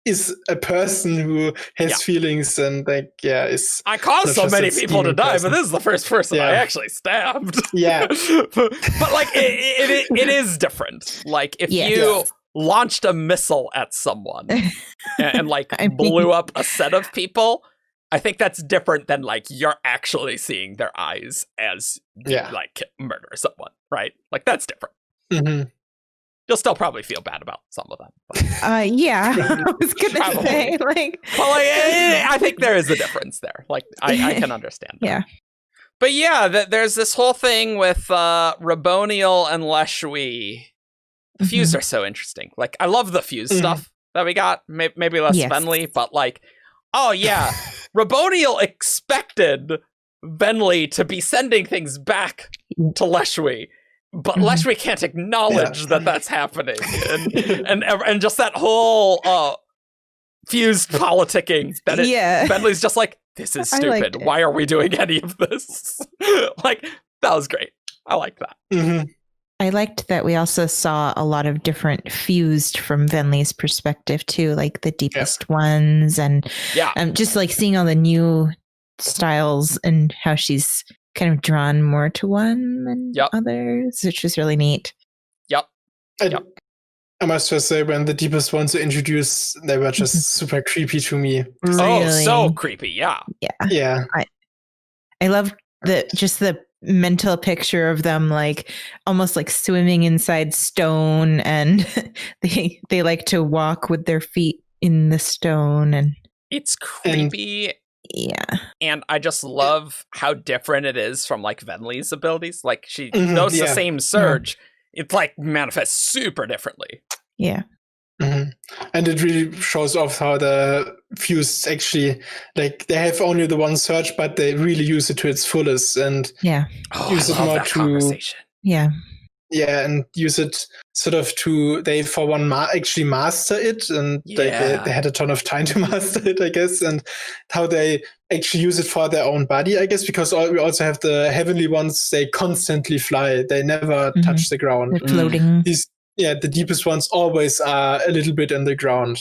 Speaker 2: is a person who has feelings, and like is
Speaker 3: I caused so many people to die, but this is the first person I actually stabbed.
Speaker 2: Yeah.
Speaker 3: but like it is different. Like if you launched a missile at someone and like blew up a set of people, I think that's different than like you're actually seeing their eyes as like murder someone, right? Like that's different.
Speaker 2: Mm-hmm.
Speaker 3: You'll still probably feel bad about some of them.
Speaker 1: Yeah, I was gonna say like,
Speaker 3: well, like I think there is a difference there. Like I can understand that.
Speaker 1: Yeah.
Speaker 3: But yeah, there's this whole thing with Raboniel and Leshwi. The fuse are so interesting. Like I love the fuse stuff that we got. Maybe less Venli, but like, oh yeah, Raboniel expected Venli to be sending things back to Leshwi. But Leshwi can't acknowledge that that's happening, and just that whole fused politicking that Venli's just like, this is stupid. Why are we doing any of this? Like that was great. I liked that.
Speaker 2: Mm-hmm.
Speaker 1: I liked that we also saw a lot of different fused from Venli's perspective too, like the deepest ones, and just like seeing all the new styles and how she's kind of drawn more to one than others, which is really neat.
Speaker 2: I must just say, when the deepest ones were introduced, they were just super creepy to me.
Speaker 1: Really?
Speaker 3: Oh, so creepy! Yeah.
Speaker 1: I love the mental picture of them, like almost like swimming inside stone, and they like to walk with their feet in the stone, and
Speaker 3: it's creepy. And I just love how different it is from like Venli's abilities. Like she knows the same surge. It like manifests super differently.
Speaker 1: Yeah.
Speaker 2: Mm-hmm. And it really shows off how the fuse actually, like they have only the one surge, but they really use it to its fullest, and use it more to
Speaker 3: conversation.
Speaker 2: And use it sort of to, they for one actually master it, and they had a ton of time to master it, I guess, and how they actually use it for their own body, I guess, because we also have the heavenly ones, they constantly fly, they never touch the ground.
Speaker 1: They're floating.
Speaker 2: The deepest ones always are a little bit in the ground.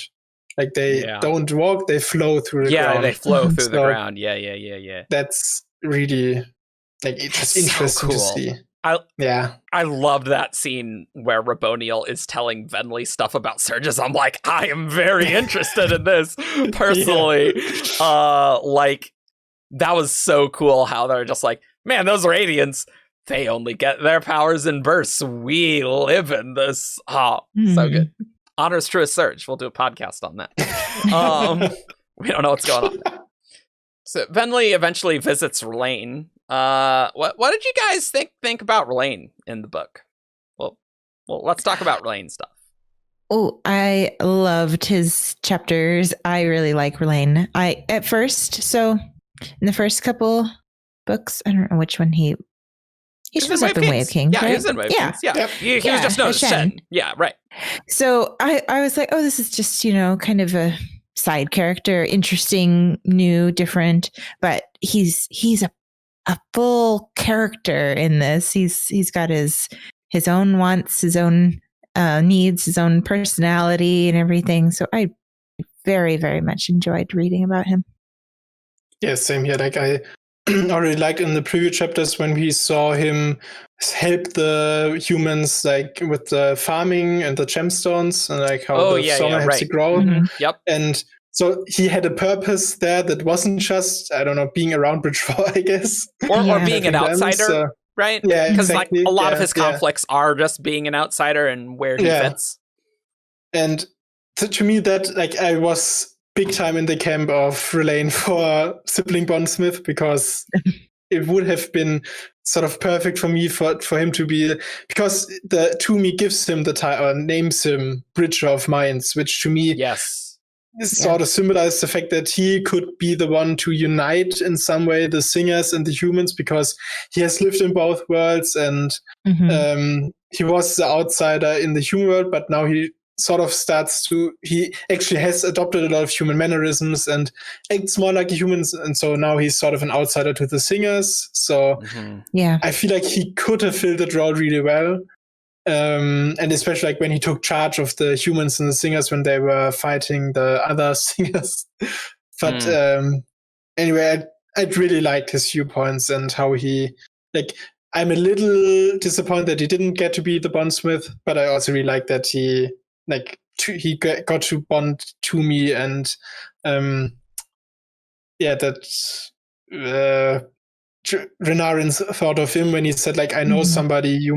Speaker 2: Like they don't walk, they flow through the ground.
Speaker 3: Yeah, they flow through the ground. Yeah.
Speaker 2: That's really like it's interesting to see.
Speaker 3: I loved that scene where Raboniel is telling Venli stuff about surges. I'm like, I am very interested in this personally. Like that was so cool how they're just like, man, those Radiants, they only get their powers in bursts. We live in this. So good. Honor's truest surge. We'll do a podcast on that. We don't know what's going on. So Venli eventually visits Rlain. What did you guys think about Rlain in the book? Well, let's talk about Rlain stuff.
Speaker 1: Oh, I loved his chapters. I really like Rlain. In the first couple books, I don't know which one he shows up in Way of Kings.
Speaker 3: Yeah,
Speaker 1: right?
Speaker 3: he was in Way of Kings. Yeah. He was just known as Shen. Yeah, right.
Speaker 1: So I was like, oh, this is just, kind of a side character, interesting, new, different, but he's a full character in this. He's got his own wants, his own needs, his own personality and everything. So I very, very much enjoyed reading about him.
Speaker 2: Yeah, same here. Like I already liked in the previous chapters when we saw him help the humans like with the farming and the gemstones and like how the summer helps to grow.
Speaker 1: Mm-hmm.
Speaker 3: Yep.
Speaker 2: And so he had a purpose there that wasn't just, I don't know, being around Bridge 4, I guess.
Speaker 3: Or being an outsider, right?
Speaker 2: Yeah,
Speaker 3: because
Speaker 2: exactly.
Speaker 3: like a lot of his conflicts are just being an outsider and where he fits.
Speaker 2: And to me that, like, I was big time in the camp of Rlain for sibling bondsmith, because it would have been sort of perfect for me for him to be, because the Toomey gives him the title, or names him Bridger of Minds, which to me sort of symbolizes the fact that he could be the one to unite in some way the singers and the humans, because he has lived in both worlds, and he was the outsider in the human world, but now he sort of he actually has adopted a lot of human mannerisms and acts more like humans, and so now he's sort of an outsider to the singers. So I feel like he could have filled that role really well, and especially like when he took charge of the humans and the singers when they were fighting the other singers. But anyway, I'd really liked his viewpoints and how he, like, I'm a little disappointed that he didn't get to be the bondsmith, but I also really like that he got to bond to me, and that Renarin thought of him when he said, like, I know somebody you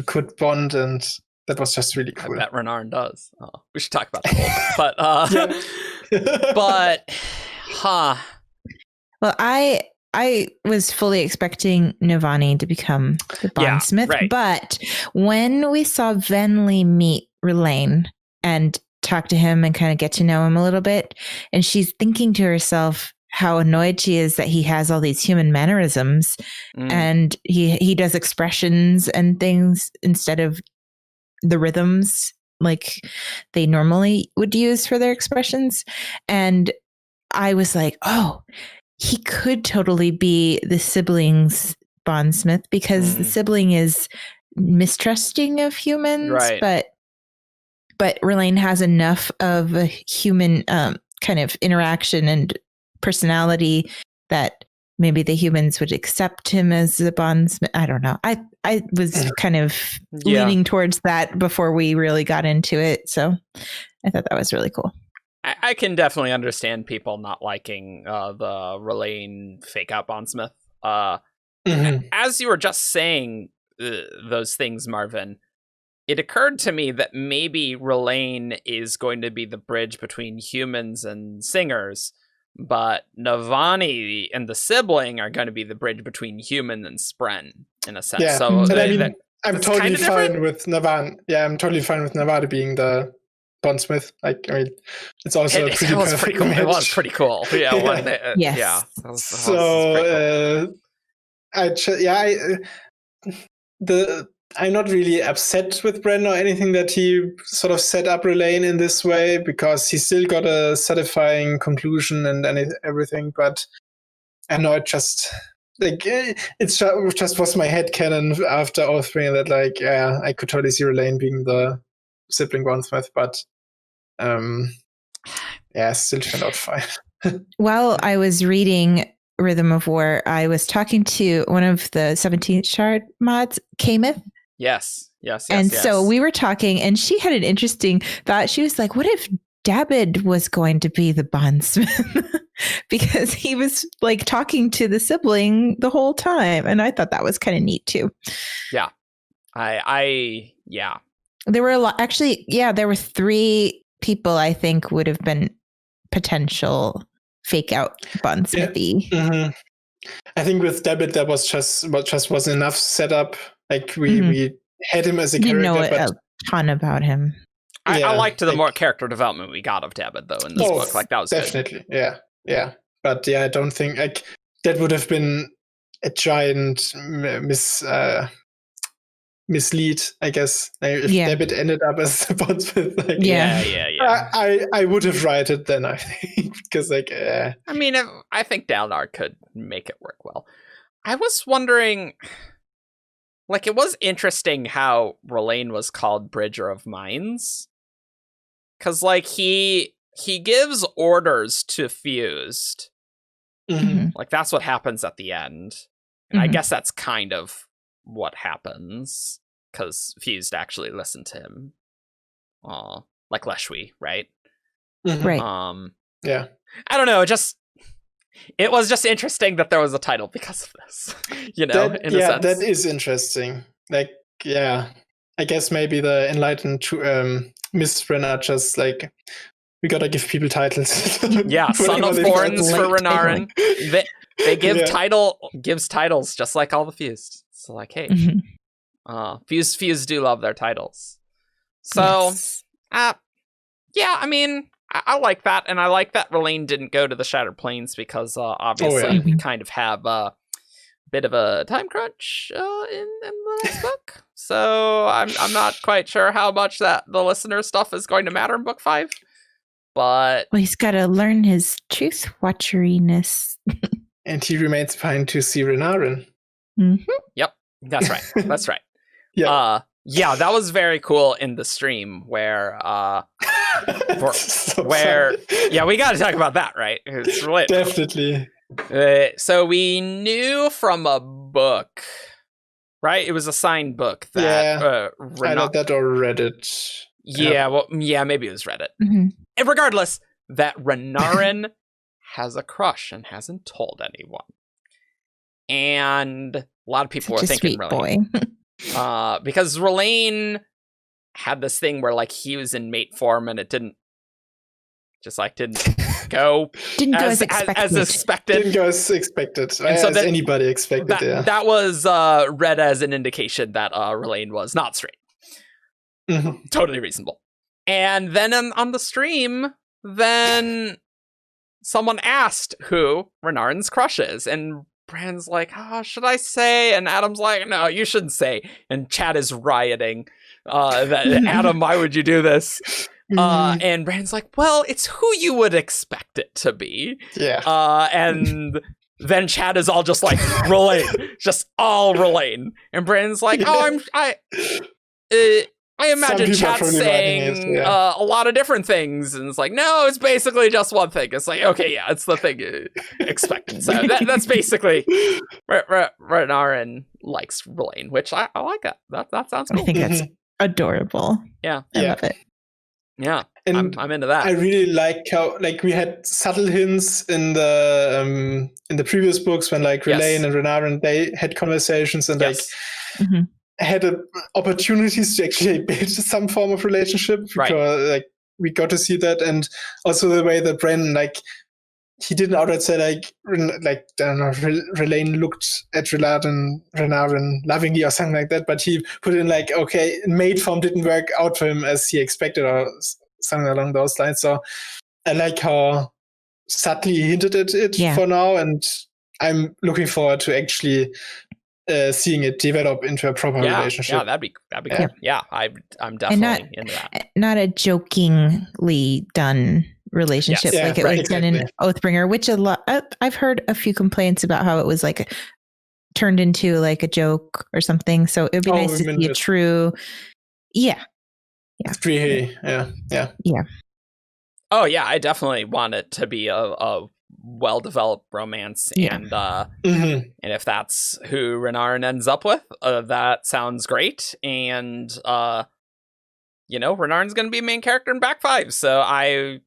Speaker 2: could bond, and that was just really cool.
Speaker 3: I bet Renarin does. We should talk about that a little bit. But
Speaker 1: Well, I was fully expecting Navani to become the bondsmith, but when we saw Venli meet Rlain and talk to him and kind of get to know him a little bit, and she's thinking to herself how annoyed she is that he has all these human mannerisms, and he does expressions and things instead of the rhythms like they normally would use for their expressions. And I was like, oh, he could totally be the sibling's bondsmith, because the sibling is mistrusting of humans, but Rlain has enough of a human kind of interaction and personality that maybe the humans would accept him as the bondsmith. I don't know. I was kind of leaning towards that before we really got into it, so I thought that was really cool.
Speaker 3: I can definitely understand people not liking the Rlain fake out bondsmith. As you were just saying those things, Marvin, it occurred to me that maybe Rlain is going to be the bridge between humans and singers, but Navani and the sibling are going to be the bridge between human and Spren, in a sense.
Speaker 2: Yeah,
Speaker 3: so
Speaker 2: I'm totally fine with Navan. Yeah, I'm totally fine with Navani being the bondsmith. Like, I mean, it's also a pretty perfect
Speaker 3: cool.
Speaker 2: match.
Speaker 3: It was pretty cool. Yeah.
Speaker 1: Yes.
Speaker 2: I'm not really upset with Bren or anything that he sort of set up Rlain in this way, because he still got a satisfying conclusion and everything. But I know it just was my headcanon after all three that, like, yeah, I could totally see Rlain being the sibling bondsmith, but still turned out fine.
Speaker 1: While I was reading Rhythm of War, I was talking to one of the 17th Shard mods, Kameth.
Speaker 3: Yes.
Speaker 1: So we were talking, and she had an interesting thought. She was like, what if Dabid was going to be the bondsmith? Because he was like talking to the sibling the whole time. And I thought that was kind of neat too.
Speaker 3: Yeah.
Speaker 1: There were a lot. Actually, there were 3 people I think would have been potential fake out bondsmithy.
Speaker 2: Yeah. I think with Dabid, that was just wasn't enough setup. Like we had him as a character.
Speaker 1: You know a ton about him.
Speaker 3: I liked the more character development we got of Dabid though in this book. Like, that was
Speaker 2: definitely good. Yeah. But I don't think like that would have been a giant mislead, I guess. If Dabid ended up as the bondsmith. Like, I would have righted then, I think, because like. I
Speaker 3: mean, I think Dalinar could make it work well. I was wondering, like, it was interesting how Rlain was called Bridger of Minds, because like he gives orders to Fused. Like, that's what happens at the end, and I guess that's kind of what happens, because Fused actually listened to him, like Leshwi, right?
Speaker 1: Right.
Speaker 2: Yeah.
Speaker 3: I don't know. It was just interesting that there was a title because of this. In a sense.
Speaker 2: That is interesting. Like, yeah, I guess maybe the enlightened Mistren are just like, we gotta give people titles.
Speaker 3: Yeah, Son of Thorns for Renarin. They give gives titles just like all the Fused. So like, hey, Fused do love their titles. So,
Speaker 1: Yes.
Speaker 3: yeah, I mean, I like that, and I like that Rlain didn't go to the Shattered Plains because obviously we kind of have a bit of a time crunch in the next book. So I'm not quite sure how much that the listener stuff is going to matter in book 5. But
Speaker 1: he's got to learn his truth watcheriness.
Speaker 2: And he remains behind to see Renarin.
Speaker 3: Yep, that's right. That's right.
Speaker 2: Yeah,
Speaker 3: that was very cool in the stream where
Speaker 2: so
Speaker 3: we got to talk about that, right? It's related.
Speaker 2: Definitely.
Speaker 3: So we knew from a book, right? It was a signed book that
Speaker 2: either that or Reddit.
Speaker 3: Maybe it was Reddit. And regardless, that Renarin has a crush and hasn't told anyone. And a lot of people were thinking Rlain. Because Rlain had this thing where like he was in mate form and it didn't go as expected.
Speaker 2: Didn't go as expected. And as anybody expected.
Speaker 3: That was read as an indication that Rlain was not straight. Totally reasonable. And then on the stream, then someone asked who Renarin's crush is, and Brandon's like, should I say? And Adam's like, no, you shouldn't say. And Chad is rioting. Adam, why would you do this? And Brandon's like, well, it's who you would expect it to be.
Speaker 2: Yeah.
Speaker 3: And then Chad is all just like, Rlain. Just all Rlain. And Brandon's like, I imagine Chad saying a lot of different things, and it's like, no, it's basically just one thing. It's like, okay, yeah, it's the thing you expected. So that's basically Renarin likes Rlain, which I like that. That sounds cool.
Speaker 1: I think that's adorable.
Speaker 3: Yeah,
Speaker 1: I love it.
Speaker 3: Yeah,
Speaker 2: and
Speaker 3: I'm into that.
Speaker 2: I really like how we had subtle hints in the previous books when Rlain and Renarin, they had conversations and had opportunities to actually build some form of relationship, because we got to see that. And also the way that Bren, he didn't outright say I don't know, Rlain looked at Renarin lovingly or something like that, but he put in okay, mate form didn't work out for him as he expected or something along those lines. So I like how subtly he hinted at it for now, and I'm looking forward to actually seeing it develop into a proper relationship.
Speaker 3: Yeah, that'd be cool. Yeah, I'm definitely into that.
Speaker 1: Not a jokingly done relationship like it was done in Oathbringer, which I've heard a few complaints about how it was turned into a joke or something. So it'd be nice to see a true, yeah.
Speaker 3: Oh yeah, I definitely want it to be a well-developed romance, and if that's who Renarin ends up with, that sounds great. And Renarin's going to be a main character in back 5, so I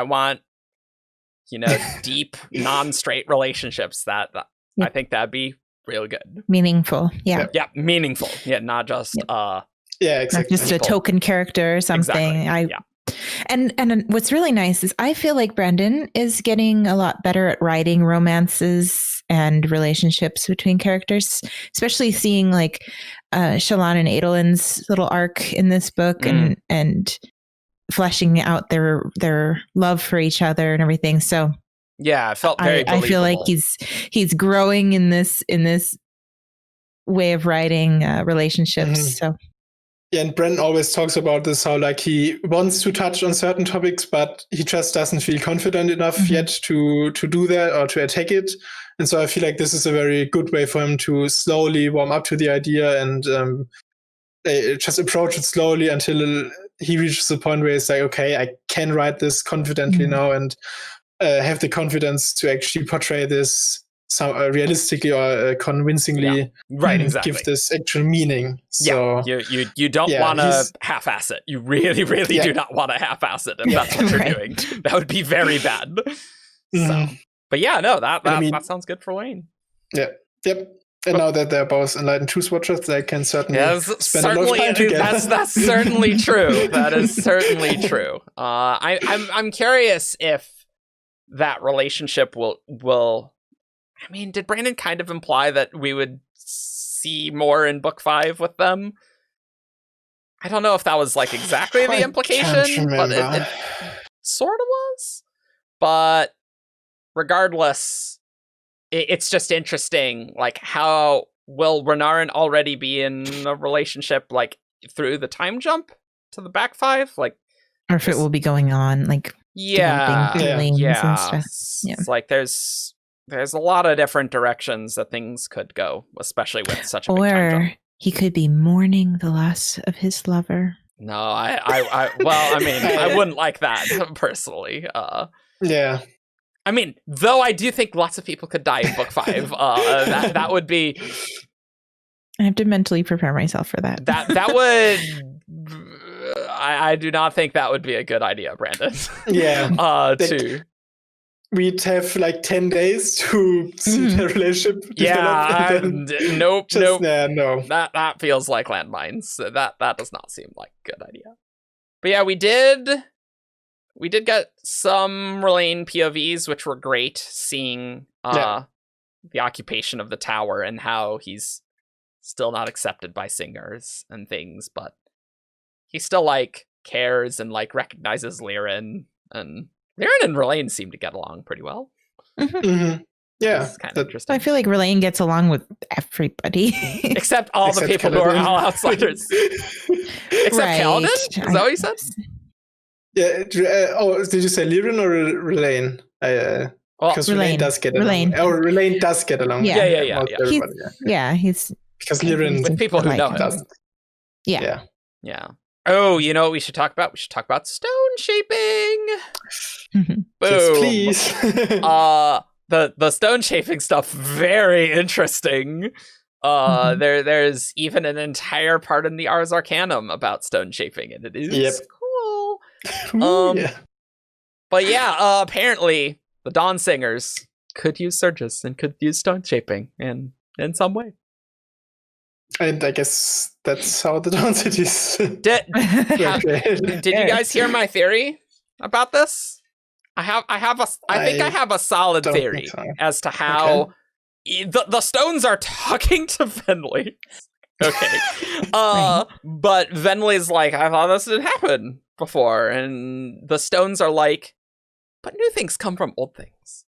Speaker 3: want deep non-straight relationships. That I think that'd be really good,
Speaker 1: meaningful.
Speaker 3: Meaningful. Not just
Speaker 2: exactly.
Speaker 1: Not just a token character or something.
Speaker 3: Exactly.
Speaker 1: And what's really nice is I feel like Brandon is getting a lot better at writing romances and relationships between characters, especially seeing Shallan and Adolin's little arc in this book and fleshing out their love for each other and everything. So
Speaker 3: yeah, I felt very
Speaker 1: I feel like he's growing in this way of writing relationships. So.
Speaker 2: Yeah, and Bren always talks about this, how he wants to touch on certain topics, but he just doesn't feel confident enough yet to do that or to attack it. And so I feel like this is a very good way for him to slowly warm up to the idea and just approach it slowly until he reaches the point where he's like, okay, I can write this confidently now and have the confidence to actually portray this realistically or convincingly,
Speaker 3: exactly.
Speaker 2: Give this actual meaning. So
Speaker 3: you don't want to half-ass it. You really, really do not want to half-ass it, and that's what you're doing. That would be very bad. So, but that sounds good for Rlain.
Speaker 2: Yeah. Yep. And now that they're both Enlightened Truth Watchers, they can certainly spend a lot of time together.
Speaker 3: That's certainly true. That is certainly true. I'm curious if that relationship will I mean, did Brandon kind of imply that we would see more in book 5 with them? I don't know if that was like exactly the implication, but it sort of was. But regardless, it's just interesting, like, how will Renarin already be in a relationship, like, through the time jump to the back 5? Like,
Speaker 1: or if it will be going on, like, delaying and stuff. Yeah.
Speaker 3: It's like there's a lot of different directions that things could go, especially with such a big time jump.
Speaker 1: Or he could be mourning the loss of his lover.
Speaker 3: No, well, I mean, I wouldn't like that personally.
Speaker 2: Yeah.
Speaker 3: I mean, though I do think lots of people could die in book 5. That would be.
Speaker 1: I have to mentally prepare myself for that.
Speaker 3: That would. I do not think that would be a good idea, Brandon.
Speaker 2: Yeah.
Speaker 3: To.
Speaker 2: We'd have like 10 days to see the relationship develop.
Speaker 3: Yeah, nope.
Speaker 2: No.
Speaker 3: That feels like landmines. That does not seem like a good idea. But yeah, we did get some Rlain POVs, which were great, seeing the occupation of the tower and how he's still not accepted by singers and things, but he still like cares and like recognizes Liren, and Liren and Rlain seem to get along pretty well.
Speaker 2: Yeah,
Speaker 3: it's kind of interesting.
Speaker 1: I feel like Rlain gets along with everybody
Speaker 3: except all the people who are all outsiders. Except Kaladin? Is that what you said?
Speaker 2: Yeah. Did you say Liren or Rlain? Because Rlain does get along. Rlain does get along.
Speaker 1: Yeah. He's
Speaker 2: because Liren
Speaker 3: with people who know him.
Speaker 2: Doesn't.
Speaker 1: Yeah.
Speaker 3: Oh, you know what we should talk about? We should talk about stone shaping. Boom.
Speaker 2: Yes, please.
Speaker 3: The stone shaping stuff, very interesting. There's even an entire part in the Ars Arcanum about stone shaping, and it is cool. But yeah, apparently the Dawn Singers could use surges and could use stone shaping in some way.
Speaker 2: And I guess that's how the Dawn Cities.
Speaker 3: Did you guys hear my theory about this? I think I have a solid theory as to how the stones are talking to Venli. Okay. But Venli's like, I thought this didn't happen before, and the stones are like, but new things come from old things.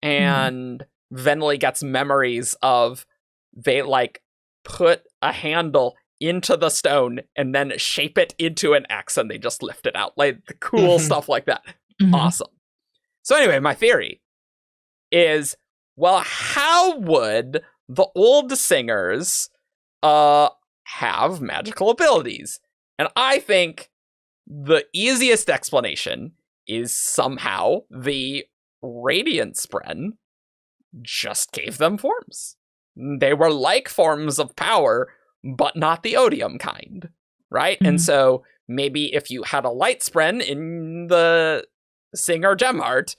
Speaker 3: And Venli gets memories of they like put a handle into the stone and then shape it into an X, and they just lift it out, like the cool stuff like that. Awesome. So anyway, my theory is, well, how would the old singers have magical abilities? And I think the easiest explanation is somehow the Radiant Spren just gave them forms. They were like forms of power, but not the odium kind, right? And so maybe if you had a light spren in the Singer gem art,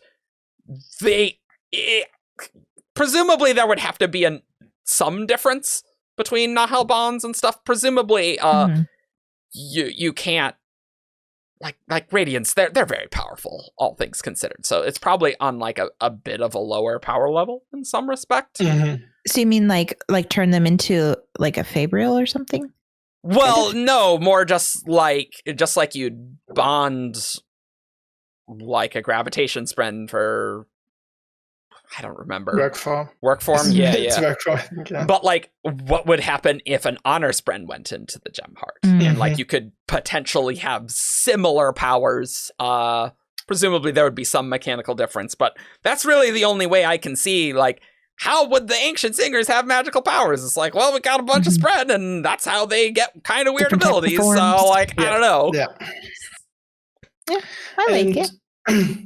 Speaker 3: presumably there would have to be some difference between Nahel bonds and stuff. Presumably, you can't like Radiants. They're very powerful, all things considered. So it's probably on like a bit of a lower power level in some respect.
Speaker 1: So you mean like turn them into like a Fabrial or something?
Speaker 3: Well, no, more just like you'd bond like a gravitation spren for, I don't remember.
Speaker 2: Work form.
Speaker 3: Yeah.
Speaker 2: It's work form. Yeah.
Speaker 3: But like, what would happen if an honor spren went into the gem heart? And like, you could potentially have similar powers. Presumably there would be some mechanical difference, but that's really the only way I can see, like, how would the ancient singers have magical powers? It's like, well, we got a bunch of spread, and that's how they get kind of weird abilities. So, like, I don't know.
Speaker 1: Yeah, I like it.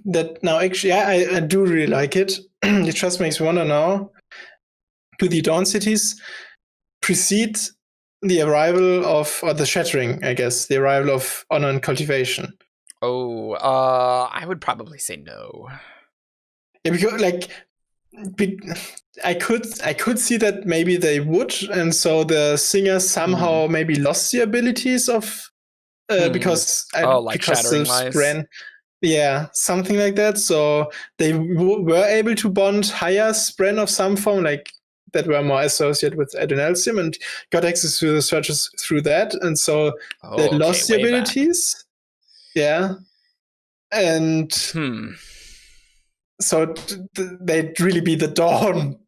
Speaker 2: That now, actually, I do really like it. It just makes me wonder now, do the Dawn Cities precede the arrival of, or the shattering, I guess, the arrival of honor and cultivation?
Speaker 3: Oh, I would probably say no.
Speaker 2: Yeah, because, like, I could see that maybe they would, and so the singers somehow maybe lost the abilities of because
Speaker 3: like
Speaker 2: because
Speaker 3: shattering
Speaker 2: the
Speaker 3: lies.
Speaker 2: spren, Yeah, something like that. So they were able to bond higher spren of some form, like that were more associated with Adonelsium, and got access to the searches through that. And so they lost the abilities. Yeah. And so they'd really be the Dawn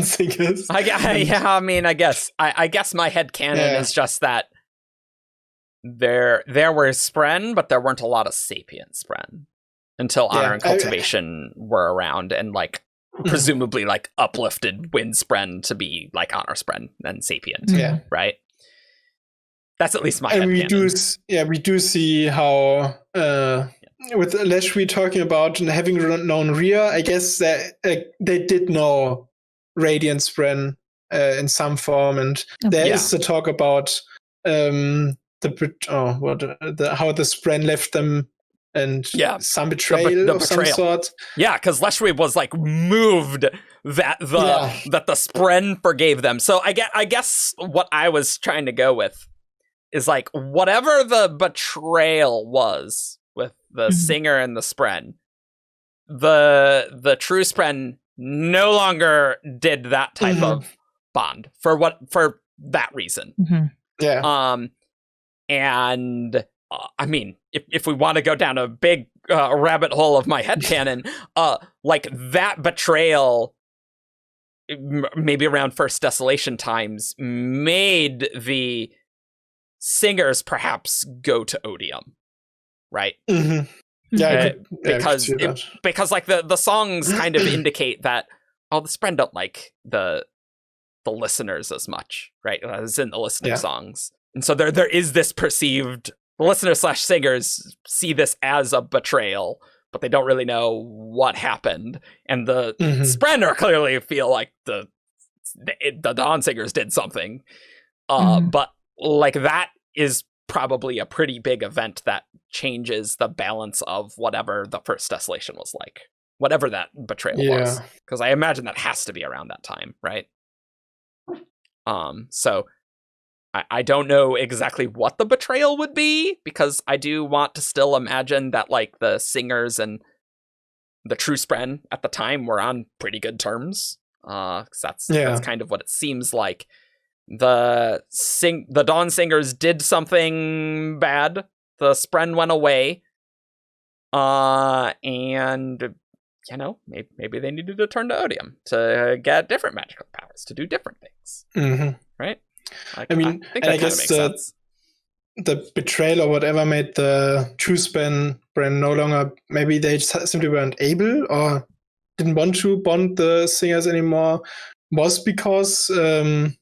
Speaker 2: Singers.
Speaker 3: I guess my headcanon is just that there were Spren, but there weren't a lot of sapient Spren until Honor and Cultivation were around, and like presumably like uplifted Wind Spren to be like Honor Spren and sapient.
Speaker 2: Yeah.
Speaker 3: Right. That's at least my headcanon.
Speaker 2: We do see how with Leshwi talking about having known Rhea, I guess that they did know Radiant Spren in some form, and there is the talk about how the Spren left them, and some betrayal of some sort.
Speaker 3: Yeah, because Leshwi was like moved that the Spren forgave them. So I guess what I was trying to go with is like whatever the betrayal was with the singer and the Spren, the true Spren no longer did that type of bond for that reason.
Speaker 2: Yeah.
Speaker 3: And I mean, if we want to go down a big rabbit hole of my headcanon, like that betrayal, maybe around First Desolation times, made the singers perhaps go to Odium, right?
Speaker 2: Yeah,
Speaker 3: because like the songs kind of indicate that the Spren don't like the listeners as much, right? As in the listening songs. And so there is this perceived, the listeners/singers see this as a betrayal, but they don't really know what happened. And the Spren are clearly feel like the Dawn Singers did something. But like that is probably a pretty big event that changes the balance of whatever the First Desolation was like, whatever that betrayal was. Because I imagine that has to be around that time, right? So I don't know exactly what the betrayal would be, because I do want to still imagine that like the singers and the true Spren at the time were on pretty good terms. Because that's kind of what it seems like. The Dawn Singers did something bad. The Spren went away. And you know, maybe they needed to turn to Odium to get different magical powers, to do different things. Right?
Speaker 2: I mean, I guess the betrayal or whatever made the true Spren no longer, maybe they simply weren't able or didn't want to bond the singers anymore, was because they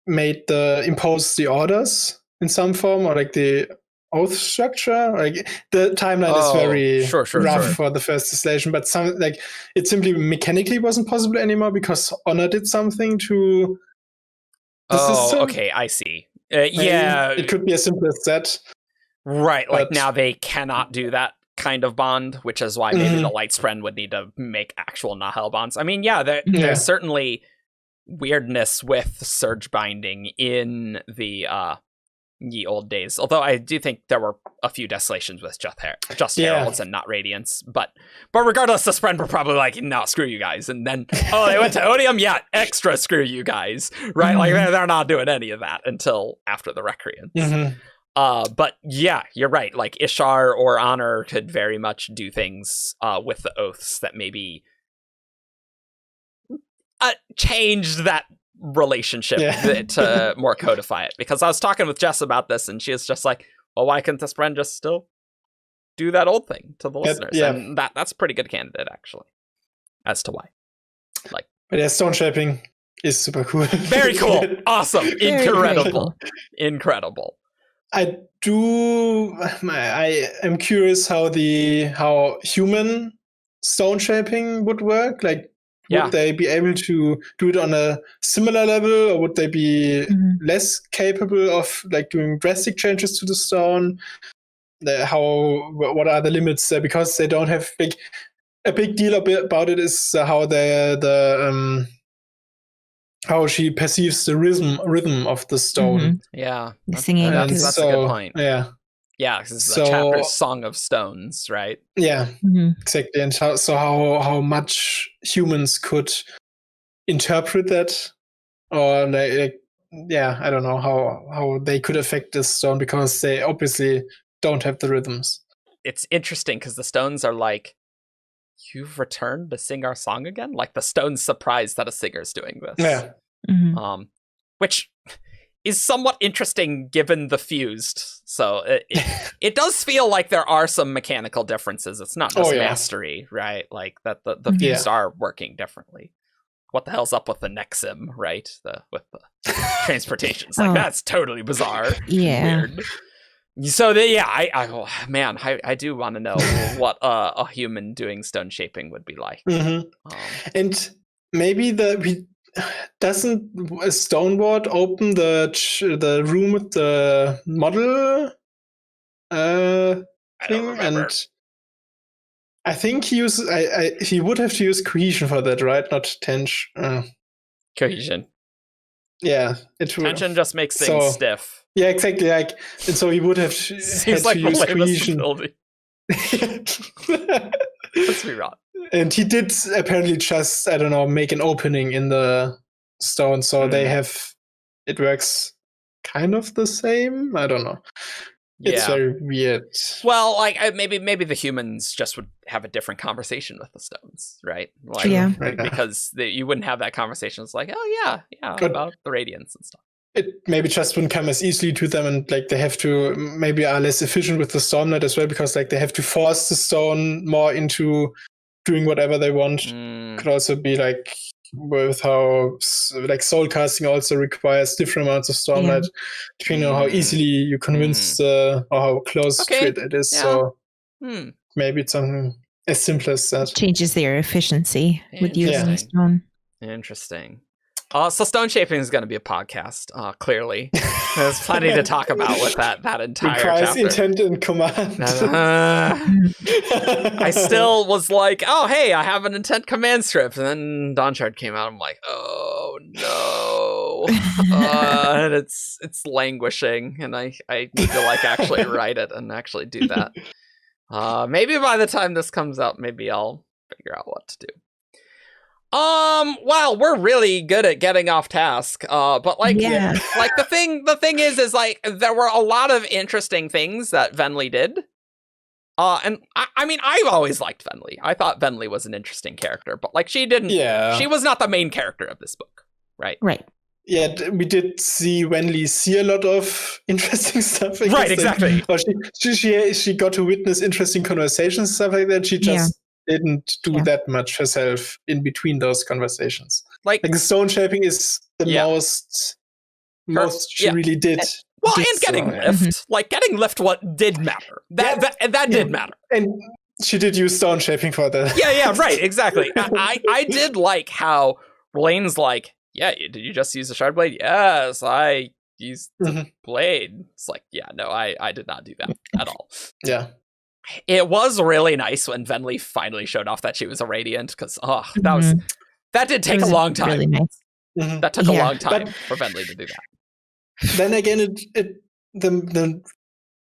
Speaker 2: imposed the orders in some form, or like the oath structure. Like the timeline is very rough for the First Desolation, but some like it simply mechanically wasn't possible anymore because Honor did something to the system.
Speaker 3: Okay, I see. Yeah,
Speaker 2: it could be as simple as that.
Speaker 3: Right, like now they cannot do that kind of bond, which is why maybe the Light Spren would need to make actual Nahel bonds. I mean, there's certainly weirdness with surge binding in the ye old days, although I do think there were a few desolations with just heralds and not radiance, but regardless, the Spren were probably like, no, screw you guys, and then they went to Odium, extra screw you guys, right? Like they're not doing any of that until after the Recreants. But yeah, you're right, like Ishar or Honor could very much do things with the oaths that maybe changed that relationship to more codify it, because I was talking with Jess about this and she was just like, well, why couldn't the Spren just still do that old thing to the listeners? And that's a pretty good candidate actually as to why. Like,
Speaker 2: but Stoneshaping is super cool.
Speaker 3: Very cool. Awesome. Incredible. Incredible.
Speaker 2: I am curious how human Stoneshaping would work. Like, would they be able to do it on a similar level, or would they be less capable of like doing drastic changes to the stone? What are the limits there? Because they don't have a big deal about it is how she perceives the rhythm of the stone.
Speaker 3: Yeah,
Speaker 1: the singing.
Speaker 3: That's a good point.
Speaker 2: Yeah.
Speaker 3: Yeah, this is the chapter Song of Stones, right?
Speaker 2: Yeah, exactly. And how much humans could interpret that, or like I don't know how they could affect this stone, because they obviously don't have the rhythms.
Speaker 3: It's interesting because the stones are like, you've returned to sing our song again? Like the stone's surprised that a singer's doing this.
Speaker 2: Yeah.
Speaker 3: Which is somewhat interesting given the fused. So it does feel like there are some mechanical differences. It's not just mastery, right? Like that the fused are working differently. What the hell's up with the Nexim, right? With the transportations. Like that's totally bizarre.
Speaker 1: Yeah.
Speaker 3: Weird. So I do want to know what a human doing stone shaping would be like.
Speaker 2: And maybe doesn't a Stoneward open the room with the model thing? And I think he uses he would have to use cohesion for that, right? Not tension.
Speaker 3: Cohesion.
Speaker 2: Yeah,
Speaker 3: tension just makes things stiff.
Speaker 2: Yeah, exactly. Like, and so he would have had to use cohesion.
Speaker 3: Let's be wrong.
Speaker 2: And he did apparently just, I don't know, make an opening in the stone, so they have, it works kind of the same. I don't know. It's very weird.
Speaker 3: Well, like maybe the humans just would have a different conversation with the stones, right? Like, because you wouldn't have that conversation. It's like, oh yeah, about the radiance and stuff.
Speaker 2: It maybe just wouldn't come as easily to them, and like they have to maybe are less efficient with the stormlight as well, because like they have to force the stone more into doing whatever they want. Could also be like with how like soul casting also requires different amounts of stormlight, depending on how easily you convince or how close to it is. So maybe it's something as simple as that.
Speaker 1: Changes their efficiency with using the stone.
Speaker 3: Interesting. So stone shaping is going to be a podcast. Clearly, there's plenty to talk about with that entire chapter.
Speaker 2: Intent and command.
Speaker 3: I still was like, oh hey, I have an intent command script, and then Dawnshard came out. I'm like, oh no, and it's languishing, and I need to like actually write it and actually do that. Maybe by the time this comes out, maybe I'll figure out what to do. Well, we're really good at getting off task. But like the thing is like there were a lot of interesting things that Venli did. And I mean, I've always liked Venli. I thought Venli was an interesting character, but like she was not the main character of this book, right?
Speaker 1: Right.
Speaker 2: Yeah, we did see Venli see a lot of interesting stuff.
Speaker 3: Right, exactly.
Speaker 2: Or she got to witness interesting conversations and stuff like that. She just didn't do that much herself in between those conversations. Like the stone shaping is the most she really did.
Speaker 3: Well, and getting lift. Like getting lift did matter. That did matter.
Speaker 2: And she did use stone shaping for that.
Speaker 3: Yeah, right, exactly. I did like how Rlain's like, did you just use the shard blade? Yes, I used the blade. It's like, no, I did not do that at all.
Speaker 2: Yeah.
Speaker 3: It was really nice when Venli finally showed off that she was a Radiant, because that did take a long time.
Speaker 1: Really nice.
Speaker 3: That took a long time for Venli to do that.
Speaker 2: Then again, the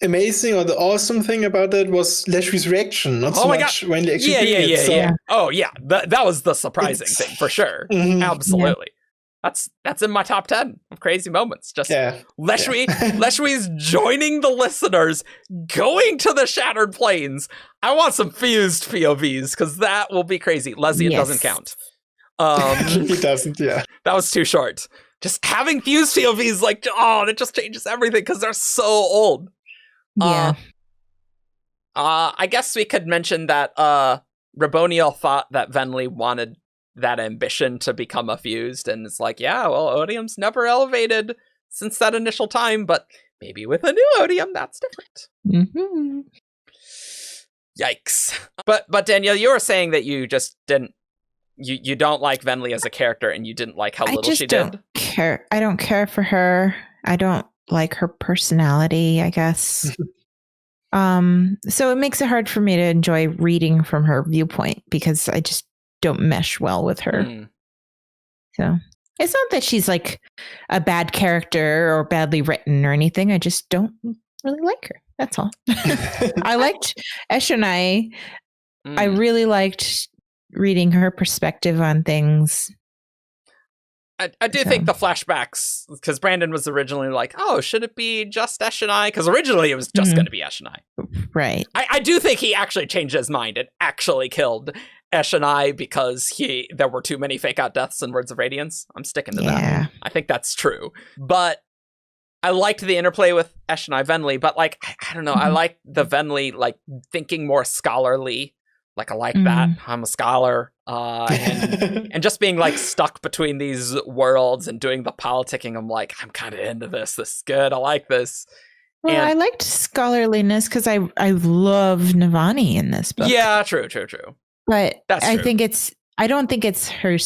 Speaker 2: amazing or the awesome thing about that was Leshwy's reaction, not so much when they actually did it.
Speaker 3: Yeah. Oh yeah, that was the surprising thing for sure. Absolutely. That's in my top 10 of crazy moments. Just Leshwy's joining the listeners, going to the Shattered Plains. I want some fused POVs because that will be crazy. Lezian doesn't count.
Speaker 2: He doesn't. Yeah,
Speaker 3: that was too short. Just having fused POVs, like that just changes everything because they're so old.
Speaker 1: Yeah.
Speaker 3: I guess we could mention that Raboniel thought that Venli wanted that ambition to become a fused, and it's like, Odium's never elevated since that initial time, but maybe with a new Odium that's different. Yikes. But Danielle, you were saying that you just didn't you don't like Venli as a character, and you didn't like how little she did.
Speaker 1: I don't care for her. I don't like her personality, I guess. So it makes it hard for me to enjoy reading from her viewpoint because I just don't mesh well with her. So it's not that she's like a bad character or badly written or anything. I just don't really like her. That's all. I liked Eshonai. I really liked reading her perspective on things.
Speaker 3: I do think the flashbacks, because Brandon was originally like, oh, should it be just Eshonai? Because originally it was just going to be Eshonai.
Speaker 1: Right.
Speaker 3: I do think he actually changed his mind and actually killed Eshonai because there were too many fake out deaths in Words of Radiance. I'm sticking to that. I think that's true. But I liked the interplay with Eshonai Venli, but like, I don't know. I like the Venli, like, thinking more scholarly. Like, I like that. I'm a scholar. And just being, like, stuck between these worlds and doing the politicking. I'm like, I'm kind of into this. This is good. I like this.
Speaker 1: Well, I liked scholarliness because I love Navani in this book.
Speaker 3: Yeah, true.
Speaker 1: But I don't think it's her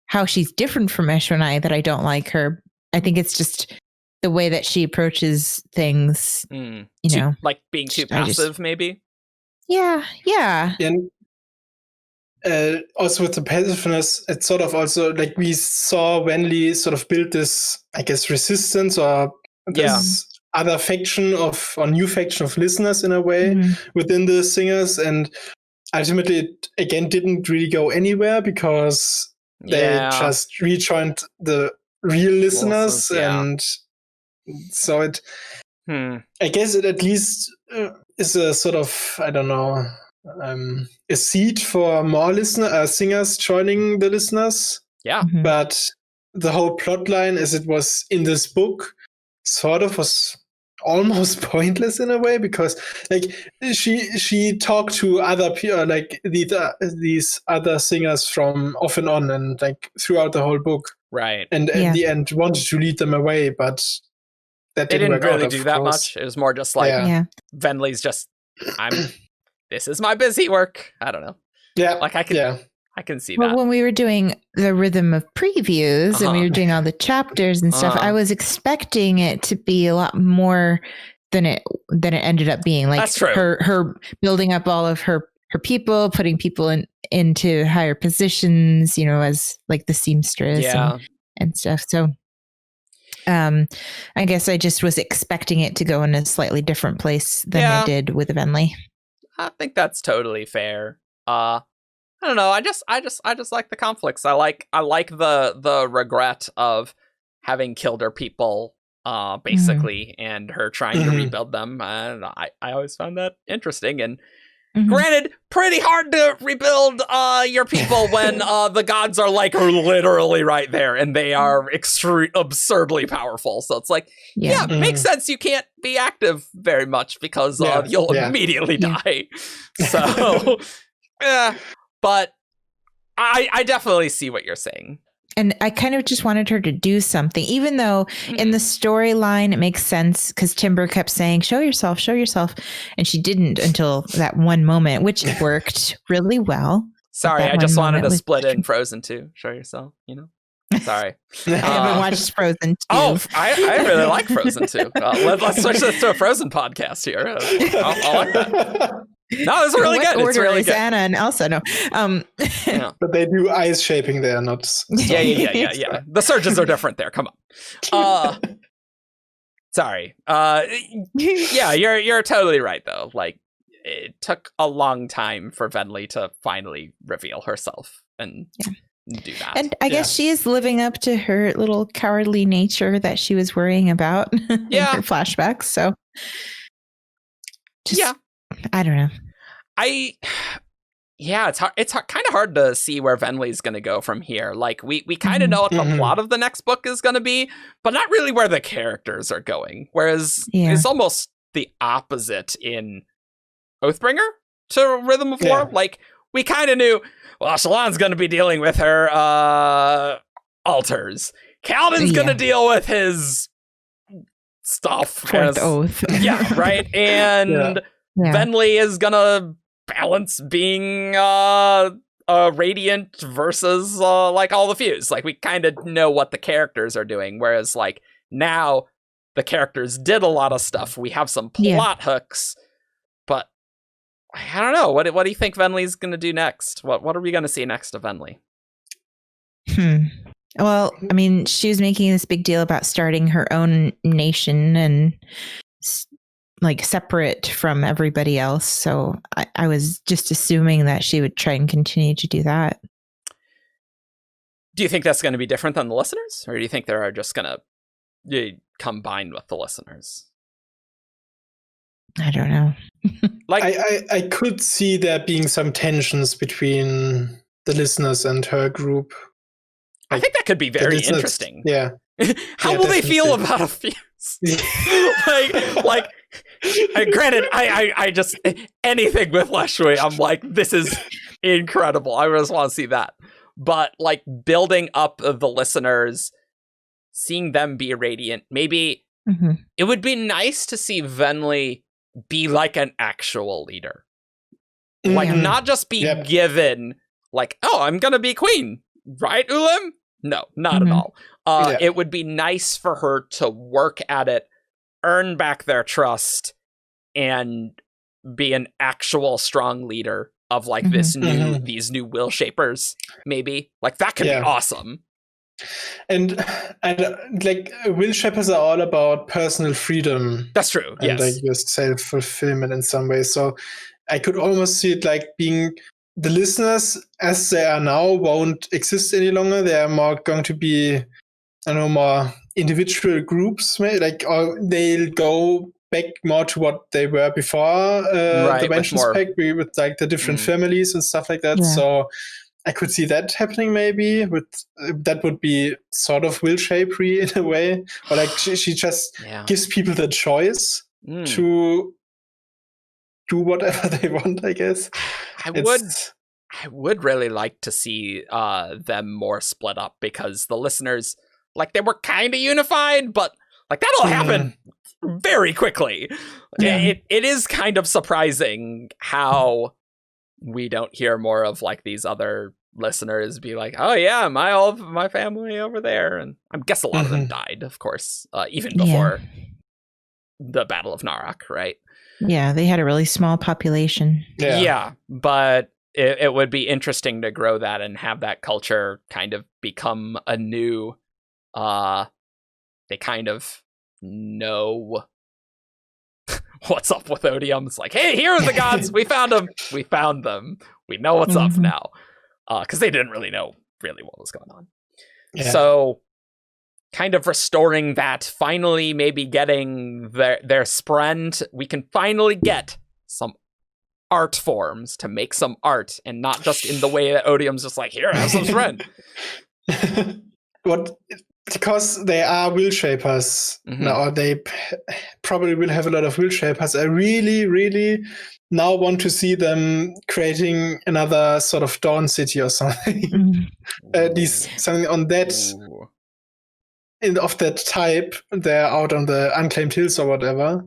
Speaker 1: how she's different from Eshonai that I don't like her. I think it's just the way that she approaches things, you know.
Speaker 3: Like being too passive, maybe?
Speaker 1: Yeah.
Speaker 2: And also with the passiveness, it's sort of also like we saw Venli sort of build this, I guess, resistance or this other faction or new faction of listeners in a way within the singers. And ultimately, it again didn't really go anywhere because they just rejoined the real listeners. And so it, I guess it at least is a sort of, I don't know, a seed for more singers joining the listeners.
Speaker 3: Yeah.
Speaker 2: But the whole plot line as it was in this book sort of was almost pointless in a way because like she talked to other people, like these other singers from off and on and like throughout the whole book.
Speaker 3: Right.
Speaker 2: And at the end wanted to lead them away, but that didn't
Speaker 3: really do that much. It was more just like Venli's just this is my busy work. I don't know.
Speaker 2: Yeah.
Speaker 3: Like I can see that.
Speaker 1: Well, when we were doing the rhythm of previews and we were doing all the chapters and stuff, I was expecting it to be a lot more than it ended up being. Like
Speaker 3: that's true.
Speaker 1: Her building up all of her people, putting people into higher positions, you know, as like the seamstress and stuff. So I guess I just was expecting it to go in a slightly different place than they did with Venli.
Speaker 3: I think that's totally fair. I don't know. I just like the conflicts. I like the regret of having killed her people, basically, and her trying to rebuild them. And I always found that interesting. And granted, pretty hard to rebuild your people when the gods are like literally right there and they are absurdly powerful. So it's like, makes sense. You can't be active very much because you'll immediately die. So, but I definitely see what you're saying.
Speaker 1: And I kind of just wanted her to do something, even though in the storyline, it makes sense because Timber kept saying, show yourself. And she didn't until that one moment, which worked really well.
Speaker 3: Sorry, I just wanted to split in Frozen 2. Show yourself, you know? Sorry.
Speaker 1: I haven't watched Frozen 2.
Speaker 3: Oh, I really like Frozen 2. Let's switch this to a Frozen podcast here. I like that. No, it's really good. It's really good.
Speaker 1: Anna and Elsa, no.
Speaker 2: But they do ice shaping there, not...
Speaker 3: Yeah. The surges are different there. Come on. Sorry. You're totally right, though. Like, it took a long time for Venli to finally reveal herself and do that.
Speaker 1: And I guess she is living up to her little cowardly nature that she was worrying about in her flashbacks. So, I don't know.
Speaker 3: It's kind of hard to see where Venli's going to go from here. Like we kind of know what the plot of the next book is going to be, but not really where the characters are going. Whereas it's almost the opposite in Oathbringer to Rhythm of War. Like we kind of knew, well, Shallan's going to be dealing with her altars. Kaladin's going to deal with his stuff.
Speaker 1: Fourth oath.
Speaker 3: Yeah, right. And Venli is gonna balance being radiant versus like all the fuse. Like we kind of know what the characters are doing, whereas like now the characters did a lot of stuff. We have some plot hooks, but I don't know. What do you think Venli's gonna do next? What are we gonna see next of Venli?
Speaker 1: Well, I mean, she was making this big deal about starting her own nation and like separate from everybody else. So I was just assuming that she would try and continue to do that.
Speaker 3: Do you think that's going to be different than the listeners? Or do you think they are just going to combine with the listeners?
Speaker 1: I don't know.
Speaker 2: Like I could see there being some tensions between the listeners and her group.
Speaker 3: Like, I think that could be very interesting.
Speaker 2: Yeah.
Speaker 3: How will they feel about a fuse? like granted, I just anything with Leshwi, I'm like, this is incredible. I just want to see that. But like building up the listeners, seeing them be radiant, maybe it would be nice to see Venli be like an actual leader. Like not just be given like, oh, I'm gonna be queen, right, Ulim? No, not at all. It would be nice for her to work at it, earn back their trust, and be an actual strong leader of like these new will shapers. Maybe like that could be awesome.
Speaker 2: And like will shapers are all about personal freedom.
Speaker 3: That's true.
Speaker 2: And like your self-fulfillment in some way. So I could almost see it like being the listeners as they are now won't exist any longer. They are more going to be, I don't know, more individual groups, maybe, like, or they'll go back more to what they were before the Vengeance Pact, with like the different families and stuff like that. Yeah. So I could see that happening maybe. That would be sort of will shapery in a way, or like she just gives people the choice to do whatever they want, I guess.
Speaker 3: I would really like to see them more split up, because the listeners, like, they were kind of unified, but like that'll happen very quickly. Yeah. It is kind of surprising how we don't hear more of like these other listeners be like, oh yeah, my family over there, and I guess a lot of them died, of course, even before the Battle of Narok, right?
Speaker 1: Yeah, they had a really small population.
Speaker 3: Yeah, but it would be interesting to grow that and have that culture kind of become a new, they kind of know what's up with Odium. It's like, hey, here are the gods. We found them. We found them. We know what's up now. Because they didn't really know what was going on. Yeah. So kind of restoring that, finally maybe getting their sprend. We can finally get some art forms to make some art, and not just in the way that Odium's just like, here, have some sprend.
Speaker 2: Because they are will shapers now, or they probably will have a lot of will shapers. I really, really now want to see them creating another sort of Dawn City or something. Something on that, of that type. They're out on the Unclaimed Hills or whatever.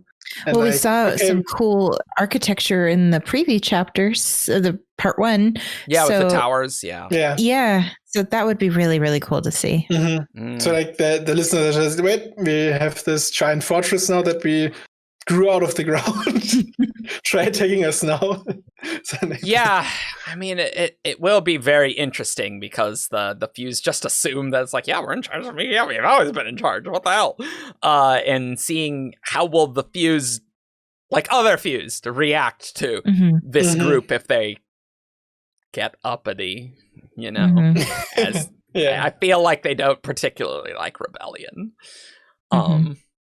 Speaker 2: And
Speaker 1: we saw some cool architecture in the preview chapters, the part 1.
Speaker 3: Yeah, with the towers.
Speaker 1: Yeah. So that would be really, really cool to see.
Speaker 2: So like the listeners just, wait, we have this giant fortress now that we grew out of the ground. Try attacking us now.
Speaker 3: Yeah, I mean, it will be very interesting, because the Fuse just assume that it's like, yeah, we're in charge of me. Yeah, we've always been in charge. What the hell? And seeing how will the Fuse, like other Fuse, to react to this group if they get uppity, you know? As I feel like they don't particularly like rebellion.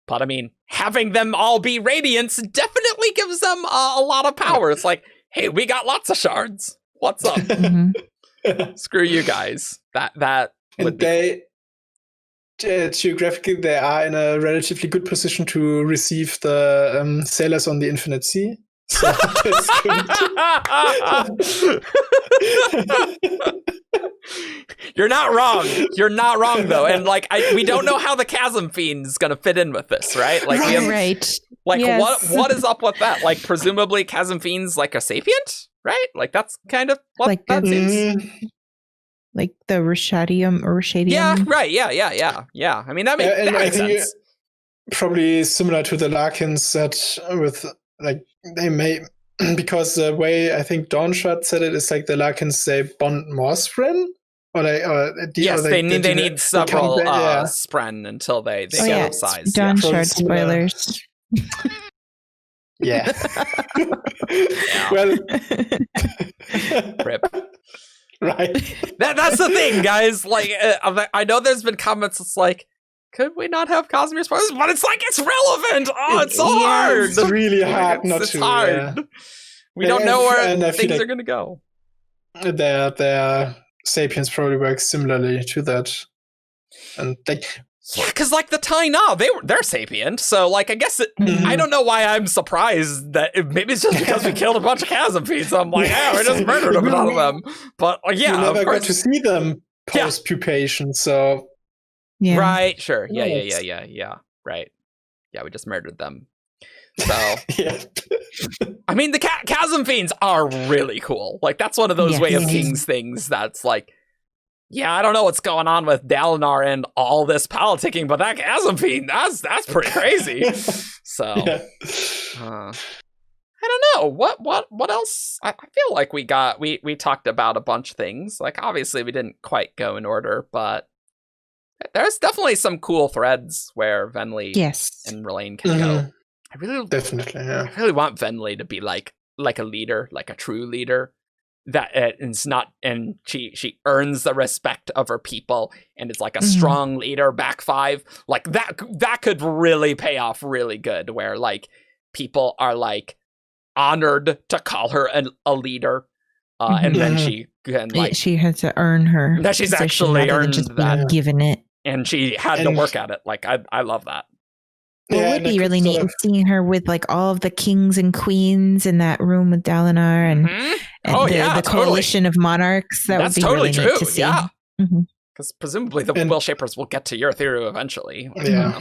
Speaker 3: But I mean, having them all be Radiants definitely gives them a lot of power. It's like, hey, we got lots of shards. What's up? Screw you guys. That would be
Speaker 2: geographically, they are in a relatively good position to receive the sailors on the Infinite Sea. So
Speaker 3: You're not wrong. You're not wrong, though. And like, we don't know how the Chasm Fiend is going to fit in with this, right? Like, like, yes. what is up with that? Like, presumably Chasm Fiend's like a sapient, right? Like, that's kind of what like that seems.
Speaker 1: Like the Rashadium or Rashadium.
Speaker 3: Yeah, right. Yeah. I mean, that makes sense.
Speaker 2: Probably similar to the Larkins, that with like they may, because the way I think Dawnshot said it is like the Larkins, they bond more spren.
Speaker 3: They need several spren until they get up size.
Speaker 1: Dawnshot spoilers.
Speaker 2: Yeah. Well,
Speaker 3: Rip.
Speaker 2: right.
Speaker 3: That's the thing, guys. Like, I know there's been comments. It's like, could we not have Cosmere spoilers? But it's like, it's relevant. Oh, it's so hard.
Speaker 2: It's really hard not
Speaker 3: it's
Speaker 2: to.
Speaker 3: hard.
Speaker 2: Yeah.
Speaker 3: We don't know where things
Speaker 2: like
Speaker 3: are going to go.
Speaker 2: Their Sapiens probably works similarly to that. And like,
Speaker 3: yeah, because like the Taina, they're sapient. So like, I guess I don't know why I'm surprised that maybe it's just because we killed a bunch of chasm feeds. So I'm like, yeah, we just murdered a lot of them. But yeah,
Speaker 2: you never
Speaker 3: of course.
Speaker 2: got to see them post pupation. So
Speaker 1: Yeah.
Speaker 3: Right, sure, yeah. Right, yeah, we just murdered them. So
Speaker 2: yeah.
Speaker 3: I mean, the chasm fiends are really cool. Like that's one of those Way of Kings things that's like. Yeah, I don't know what's going on with Dalinar and all this politicking, but that chasm fiend, that's pretty crazy. So, I don't know. What else? I feel like we talked about a bunch of things. Like, obviously, we didn't quite go in order, but there's definitely some cool threads where Venli and Rlain can go. I really want Venli to be like a leader, like a true leader. That is not, and she earns the respect of her people, and is like a strong leader. Back five, like that could really pay off really good. Where like people are like honored to call her a leader, and then she can like
Speaker 1: she had to earn her.
Speaker 3: That she's actually earned that,
Speaker 1: given it,
Speaker 3: and she had to work at it. Like I love that.
Speaker 1: Well, it would be really neat seeing her with like all of the kings and queens in that room with Dalinar and, the coalition of monarchs. That's would be totally really neat to see.
Speaker 3: Yeah, because presumably the Will Shapers will get to Yurthiru eventually.
Speaker 2: Yeah.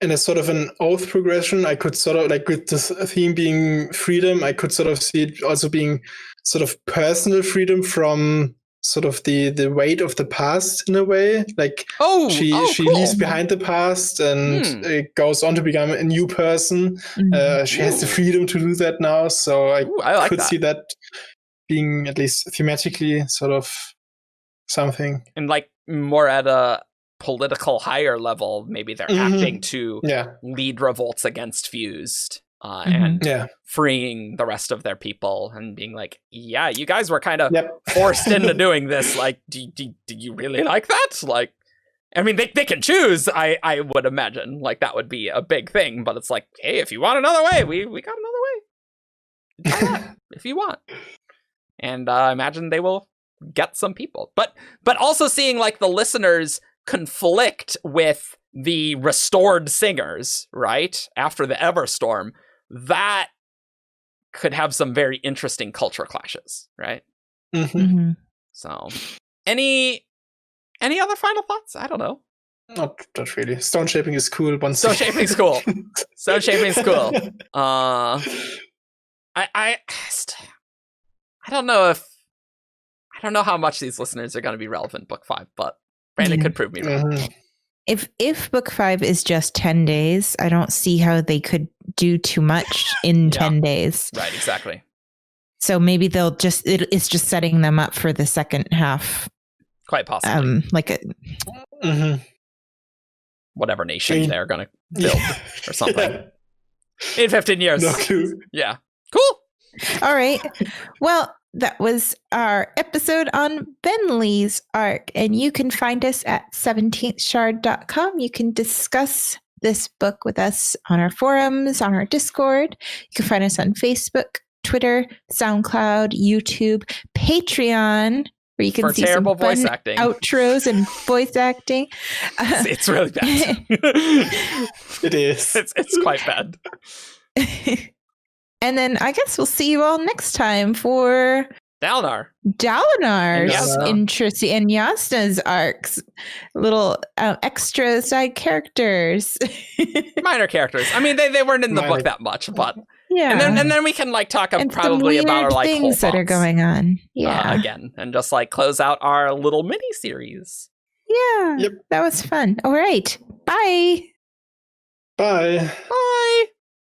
Speaker 2: In a sort of an oath progression, I could sort of like with this theme being freedom, I could sort of see it also being sort of personal freedom from sort of the weight of the past in a way. Like she
Speaker 3: cool.
Speaker 2: leaves behind the past and goes on to become a new person. She has the freedom to do that now. So I could see that being at least thematically sort of something.
Speaker 3: And like more at a political higher level, maybe they're acting to lead revolts against Fused. And freeing the rest of their people and being like, yeah, you guys were kind of forced into doing this. Like, do you really like that? Like, I mean, they can choose, I would imagine. Like, that would be a big thing. But it's like, hey, if you want another way, we got another way. Try that if you want. And I imagine they will get some people. But also seeing, like, the listeners conflict with the restored singers, right? After the Everstorm. That could have some very interesting culture clashes, right? So, any other final thoughts? I don't know.
Speaker 2: Not really. Stoneshaping is cool.
Speaker 3: Stoneshaping's cool. Stoneshaping's cool. I don't know how much these listeners are going to be relevant book 5, but Brandon could prove me wrong.
Speaker 1: If book 5 is just 10 days, I don't see how they could do too much in 10 days.
Speaker 3: Right, exactly.
Speaker 1: So maybe they'll it's just setting them up for the second half.
Speaker 3: Quite possibly.
Speaker 1: Like
Speaker 3: whatever nation they're going to build or something. In 15 years.
Speaker 2: No clue.
Speaker 3: Yeah. Cool.
Speaker 1: All right. Well, that was our episode on Venli's arc, and you can find us at 17thshard.com. You can discuss this book with us on our forums, on our Discord. You can find us on Facebook, Twitter, SoundCloud, YouTube, Patreon, where you can see some fun voice acting outros and voice acting.
Speaker 3: It's really bad.
Speaker 2: It is.
Speaker 3: It's quite bad.
Speaker 1: And then I guess we'll see you all next time for Dalinar's interesting and Jasnah's arcs. Little extra side characters.
Speaker 3: Minor characters. I mean, they weren't in the book that much, but and then we can like talk probably about our like
Speaker 1: things that are going on. Yeah,
Speaker 3: again, and just like close out our little mini series.
Speaker 1: Yeah, that was fun. All right, bye.
Speaker 2: Bye.
Speaker 3: Bye.